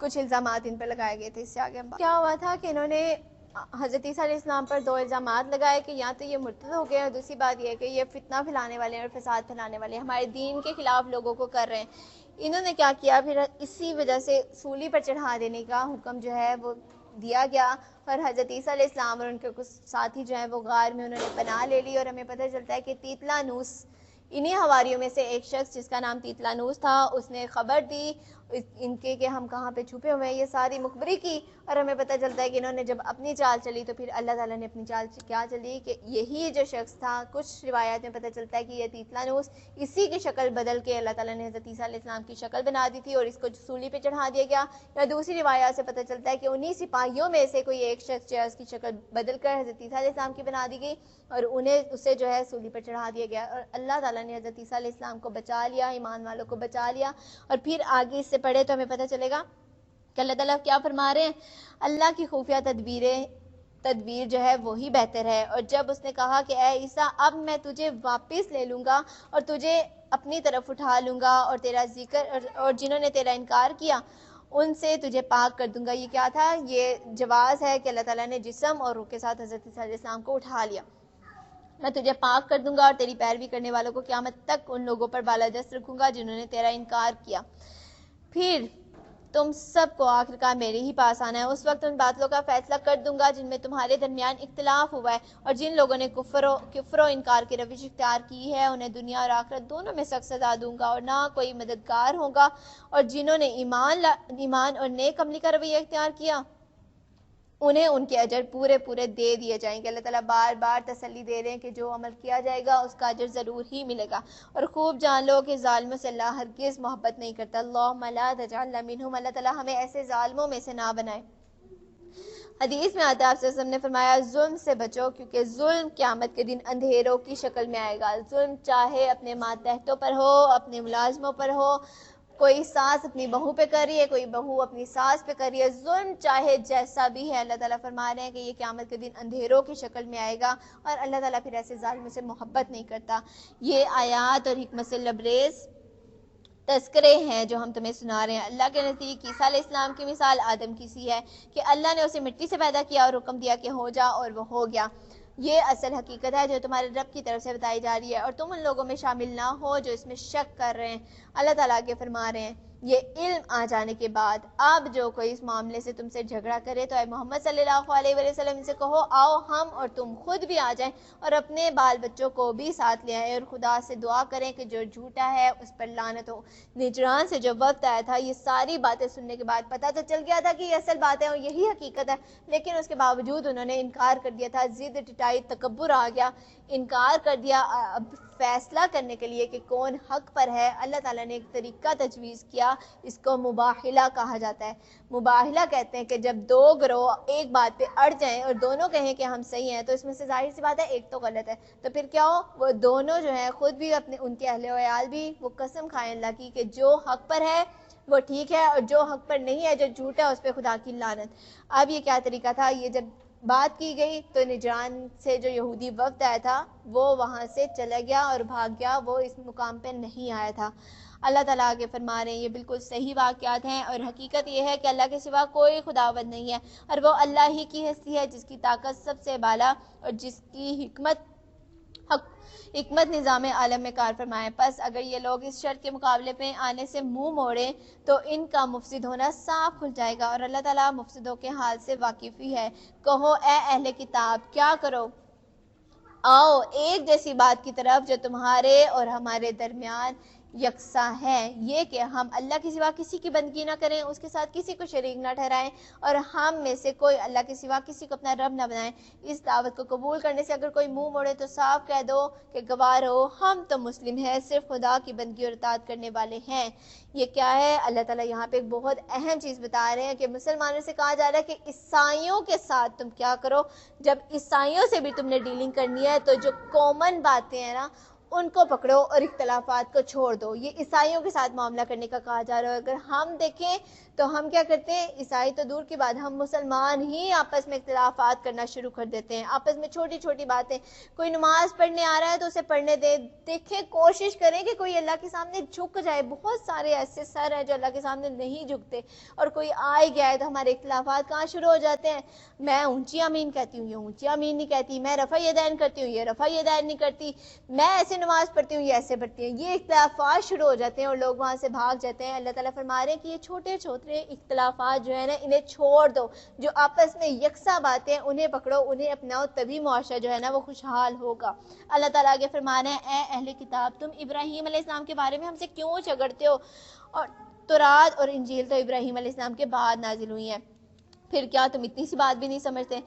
کچھ الزامات ان پہ لگائے گئے تھے. اس سے آگے کیا ہوا تھا کہ انہوں نے حضرت عیسیٰ علیہ السلام پر 2 الزامات لگائے کہ یا تو یہ مرتد ہو گئے، اور دوسری بات یہ کہ یہ فتنہ پھیلانے والے ہیں اور فساد پھیلانے والے ہیں، ہمارے دین کے خلاف لوگوں کو کر رہے ہیں. انہوں نے کیا کیا، پھر اسی وجہ سے سولی پر چڑھا دینے کا حکم جو ہے وہ دیا گیا، اور حضرت عیسیٰ علیہ السلام اور ان کے کچھ ساتھی جو ہیں وہ غار میں انہوں نے پناہ لے لی. اور ہمیں پتہ چلتا ہے کہ تیتلانوس، انہی حواریوں میں سے ایک شخص جس کا نام تیتلانوس تھا، اس نے خبر دی ان کے کہ ہم کہاں پہ چھپے ہوئے ہیں، یہ ساری مخبری کی. اور ہمیں پتہ چلتا ہے کہ انہوں نے جب اپنی چال چلی تو پھر اللہ تعالیٰ نے اپنی چال کیا چلی کہ یہی جو شخص تھا، کچھ روایات میں پتہ چلتا ہے کہ یہ تیتلانوس، اسی کی شکل بدل کے اللہ تعالیٰ نے حضرت عیسیٰ علیہ السلام کی شکل بنا دی تھی اور اس کو سولی پہ چڑھا دیا گیا. یا دوسری روایات سے پتہ چلتا ہے کہ انہی سپاہیوں میں سے کوئی ایک شخص جو ہے اس کی شکل بدل کر حضرت عیسیٰ علیہ السلام کی بنا دی گئی، اور اسے جو ہے سولی پر چڑھا دیا گیا. اور اللہ تعالیٰ نے حضرت عیسیٰ علیہ السلام کو بچا لیا، ایمان والوں کو بچا لیا. اور پھر آگے اس سے پڑھے تو ہمیں پتہ چلے گا کہ اللہ تعالیٰ کیا فرما رہے ہیں، اللہ کی خفیہ تدبیر جو ہے وہی بہتر ہے. اور جب اس نے کہا کہ اے عیسیٰ اب میں تجھے واپس لے لوں گا اور تجھے اپنی طرف اٹھا لوں گا، اور تیرا ذکر اور جنہوں نے تیرا انکار کیا ان سے تجھے پاک کر دوں گا. یہ کیا تھا، یہ جواز ہے کہ اللہ تعالیٰ نے جسم اور روح کے ساتھ حضرت عیسیٰ علیہ السلام کو اٹھا لیا. میں تجھے پاک کر دوں گا اور تیری پیروی کرنے والوں کو قیامت تک ان لوگوں پر بالادست رکھوں گا جنہوں نے تیرا انکار کیا. پھر تم سب کو آخرکار میرے ہی پاس آنا ہے. اس وقت ان باتوں کا فیصلہ کر دوں گا جن میں تمہارے درمیان اختلاف ہوا ہے، اور جن لوگوں نے کفر و انکار کی روش اختیار کی ہے انہیں دنیا اور آخرت دونوں میں سخت سزا دوں گا، اور نہ کوئی مددگار ہوگا. اور جنہوں نے ایمان اور نیک عملی کا رویہ اختیار کیا انہیں ان کے اجر پورے دے دیے جائیں گے. اللہ تعالیٰ بار بار تسلی دے رہے ہیں کہ جو عمل کیا جائے گا اس کا اجر ضرور ہی ملے گا. اور خوب جان لو کہ ظالموں سے اللہ ہرگز محبت نہیں کرتا. اللہم لا تجعلنا منہم، اللہ تعالیٰ ہمیں ایسے ظالموں میں سے نہ بنائے. حدیث میں آتا ہے آپ نے فرمایا ظلم سے بچو، کیونکہ ظلم قیامت کے دن اندھیروں کی شکل میں آئے گا۔ ظلم چاہے اپنے ماتحتوں پر ہو، اپنے ملازموں پر ہو، کوئی ساس اپنی بہو پہ کر رہی ہے، کوئی بہو اپنی ساس پہ کر رہی ہے، ظلم چاہے جیسا بھی ہے، اللہ تعالیٰ فرما رہے ہیں کہ یہ قیامت کے دن اندھیروں کی شکل میں آئے گا، اور اللہ تعالیٰ پھر ایسے ظالموں سے محبت نہیں کرتا۔ یہ آیات اور حکمت سے لبریز تذکرے ہیں جو ہم تمہیں سنا رہے ہیں۔ اللہ کے نزدیک عیسیٰ علیہ السلام کی مثال آدم کی سی ہے کہ اللہ نے اسے مٹی سے پیدا کیا اور حکم دیا کہ ہو جا، اور وہ ہو گیا۔ یہ اصل حقیقت ہے جو تمہارے رب کی طرف سے بتائی جا رہی ہے، اور تم ان لوگوں میں شامل نہ ہو جو اس میں شک کر رہے ہیں۔ اللہ تعالیٰ آگے فرما رہے ہیں یہ علم آ جانے کے بعد اب جو کوئی اس معاملے سے تم سے جھگڑا کرے تو اے محمد صلی اللہ علیہ وسلم ان سے کہو آؤ ہم اور تم خود بھی آ جائیں اور اپنے بال بچوں کو بھی ساتھ لے آئیں، اور خدا سے دعا کریں کہ جو جھوٹا ہے اس پر لعنت ہو۔ نجران سے جو وقت آیا تھا، یہ ساری باتیں سننے کے بعد پتہ تو چل گیا تھا کہ یہ اصل باتیں اور یہی حقیقت ہے، لیکن اس کے باوجود انہوں نے انکار کر دیا تھا۔ ضد، ٹٹائی، تکبر آ گیا، انکار کر دیا۔ اب فیصلہ کرنے کے لیے کہ کون حق پر ہے، اللہ تعالیٰ نے ایک طریقہ تجویز کیا، اس کو مباحلہ کہا جاتا ہے۔ مباحلہ کہتے ہیں کہ جب دو گروہ ایک بات پہ اڑ جائیں اور دونوں کہیں کہ ہم صحیح ہیں، تو اس میں سے ظاہر سی بات ہے ایک تو غلط ہے، تو پھر کیا ہو، وہ دونوں جو ہیں خود بھی اپنے ان کے اہل و عیال بھی وہ قسم کھائیں اللہ کی کہ جو حق پر ہے وہ ٹھیک ہے، اور جو حق پر نہیں ہے، جو جھوٹا ہے، اس پہ خدا کی لعنت۔ اب یہ کیا طریقہ تھا، یہ جب بات کی گئی تو نجران سے جو یہودی وفد آیا تھا وہ وہاں سے چلا گیا اور بھاگ گیا، وہ اس مقام پہ نہیں آیا تھا۔ اللہ تعالیٰ آگے فرما رہے ہیں یہ بالکل صحیح واقعات ہیں، اور حقیقت یہ ہے کہ اللہ کے سوا کوئی خداوند نہیں ہے، اور وہ اللہ ہی کی ہستی ہے جس کی طاقت سب سے بالا اور جس کی حکمت نظام عالم میں کار فرمائے۔ پس اگر یہ لوگ اس شرط کے مقابلے پہ آنے سے منہ موڑیں تو ان کا مفسد ہونا صاف کھل جائے گا، اور اللہ تعالیٰ مفسدوں کے حال سے واقف ہی ہے۔ کہو اے اہل کتاب کیا کرو، آؤ ایک جیسی بات کی طرف جو تمہارے اور ہمارے درمیان یکساں ہے، یہ کہ ہم اللہ کے سوا کسی کی بندگی نہ کریں، اس کے ساتھ کسی کو شریک نہ ٹھہرائیں، اور ہم میں سے کوئی اللہ کے سوا کسی کو اپنا رب نہ بنائیں۔ اس دعوت کو قبول کرنے سے اگر کوئی منہ موڑے تو صاف کہہ دو کہ گواہ رہو ہم تو مسلم ہیں، صرف خدا کی بندگی اور اطاعت کرنے والے ہیں۔ یہ کیا ہے، اللہ تعالیٰ یہاں پہ ایک بہت اہم چیز بتا رہے ہیں کہ مسلمانوں سے کہا جا رہا ہے کہ عیسائیوں کے ساتھ تم کیا کرو۔ جب عیسائیوں سے بھی تم نے ڈیلنگ کرنی ہے تو جو کامن باتیں ہیں نا ان کو پکڑو اور اختلافات کو چھوڑ دو۔ یہ عیسائیوں کے ساتھ معاملہ کرنے کا کہا جا رہا ہے۔ اگر ہم دیکھیں تو ہم کیا کرتے ہیں، عیسائی تو دور کی بات، ہم مسلمان ہی آپس میں اختلافات کرنا شروع کر دیتے ہیں، آپس میں چھوٹی چھوٹی باتیں، کوئی نماز پڑھنے آ رہا ہے تو اسے پڑھنے دے، دیکھیں کوشش کریں کہ کوئی اللہ کے سامنے جھک جائے۔ بہت سارے ایسے سر ہیں جو اللہ کے سامنے نہیں جھکتے، اور کوئی آ ہی گیا ہے تو ہمارے اختلافات کہاں شروع ہو جاتے ہیں۔ میں اونچی آمین کہتی ہوں، یہ اونچی آمین نہیں کہتی، میں رفع یدین کرتی ہوں، یہ رفع یدین نہیں کرتی، میں ایسے نماز پڑھتی ہوں، یہ ایسے پڑھتی ہیں۔ یہ اختلافات شروع ہو جاتے ہیں اور لوگ وہاں سے بھاگ جاتے ہیں۔ اللہ تعالیٰ فرما رہے ہیں کہ یہ چھوٹے چھوٹے اختلافات جو ہے نا انہیں چھوڑ دو، جو آپس میں یکساں باتیں انہیں پکڑو، انہیں اپناؤ، تبھی معاشرہ جو ہے نا وہ خوشحال ہوگا۔ اللہ تعالیٰ آگے فرما رہے ہیں اے اہل کتاب تم ابراہیم علیہ السلام کے بارے میں ہم سے کیوں جھگڑتے ہو، اور تورات اور انجیل تو ابراہیم علیہ السلام کے بعد نازل ہوئی ہیں، پھر کیا تم اتنی سی بات بھی نہیں سمجھتے؟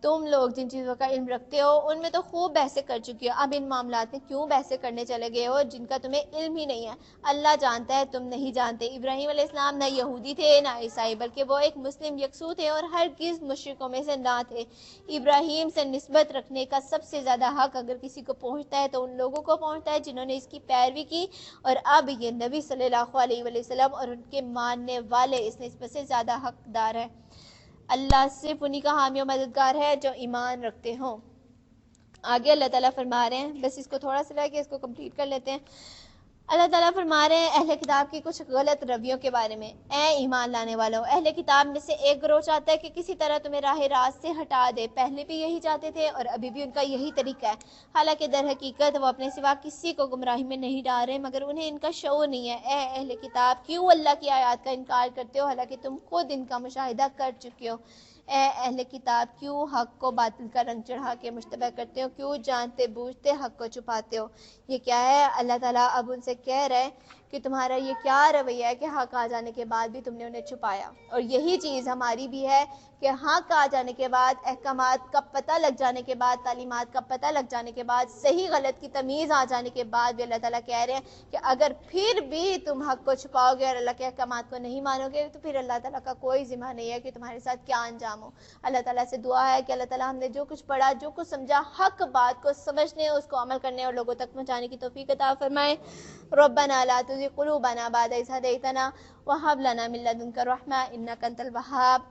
تم لوگ جن چیزوں کا علم رکھتے ہو ان میں تو خوب بحثیں کر چکی ہو، اب ان معاملات میں کیوں بحثیں کرنے چلے گئے ہو جن کا تمہیں علم ہی نہیں ہے؟ اللہ جانتا ہے تم نہیں جانتے۔ ابراہیم علیہ السلام نہ یہودی تھے نہ عیسائی، بلکہ وہ ایک مسلم یکسو تھے اور ہرگز مشرکوں میں سے نہ تھے۔ ابراہیم سے نسبت رکھنے کا سب سے زیادہ حق اگر کسی کو پہنچتا ہے تو ان لوگوں کو پہنچتا ہے جنہوں نے اس کی پیروی کی، اور اب یہ نبی صلی اللہ علیہ وسلم اور ان کے ماننے والے اس نسبت سے زیادہ حقدار ہے۔ اللہ صرف انہی کا حامی و مددگار ہے جو ایمان رکھتے ہوں۔ آگے اللہ تعالیٰ فرما رہے ہیں، بس اس کو تھوڑا سا رہ کے اس کو کمپلیٹ کر لیتے ہیں۔ اللہ تعالیٰ فرما رہے ہیں اہل کتاب کی کچھ غلط رویوں کے بارے میں۔ اے ایمان لانے والوں، اہل کتاب میں سے ایک گروہ چاہتا ہے کہ کسی طرح تمہیں راہ راست سے ہٹا دے، پہلے بھی یہی چاہتے تھے اور ابھی بھی ان کا یہی طریقہ ہے، حالانکہ در حقیقت وہ اپنے سوا کسی کو گمراہی میں نہیں ڈال رہے مگر انہیں ان کا شعور نہیں ہے۔ اے اہل کتاب کیوں اللہ کی آیات کا انکار کرتے ہو حالانکہ تم خود ان کا مشاہدہ کر چکے ہو؟ اے اہل کتاب کیوں حق کو باطل کا رنگ چڑھا کے مشتبہ کرتے ہو؟ کیوں جانتے بوجھتے حق کو چھپاتے ہو؟ یہ کیا ہے، اللہ تعالیٰ اب ان سے کہہ رہے ہیں کہ تمہارا یہ کیا رویہ ہے کہ حق آ جانے کے بعد بھی تم نے انہیں چھپایا. اور یہی چیز ہماری بھی ہے کہ حق آ جانے کے بعد، احکامات کا پتہ لگ جانے کے بعد، تعلیمات کا پتہ لگ جانے کے بعد، صحیح غلط کی تمیز آ جانے کے بعد بھی اللہ تعالیٰ کہہ رہے ہیں کہ اگر پھر بھی تم حق کو چھپاؤ گے اور اللہ کے احکامات کو نہیں مانو گے تو پھر اللہ تعالیٰ کا کوئی ذمہ نہیں ہے کہ تمہارے ساتھ کیا انجام ہو. اللہ تعالیٰ سے دعا ہے کہ اللہ تعالیٰ ہم نے جو کچھ پڑھا، جو کچھ سمجھا، حق بات کو سمجھنے، اس کو عمل کرنے اور لوگوں تک پہنچانے کی توفیق عطا فرمائے. ربنا لا تزغ قلوبنا بعد إذ هديتنا وهب لنا من لدنك رحمة إنك أنت الوهاب.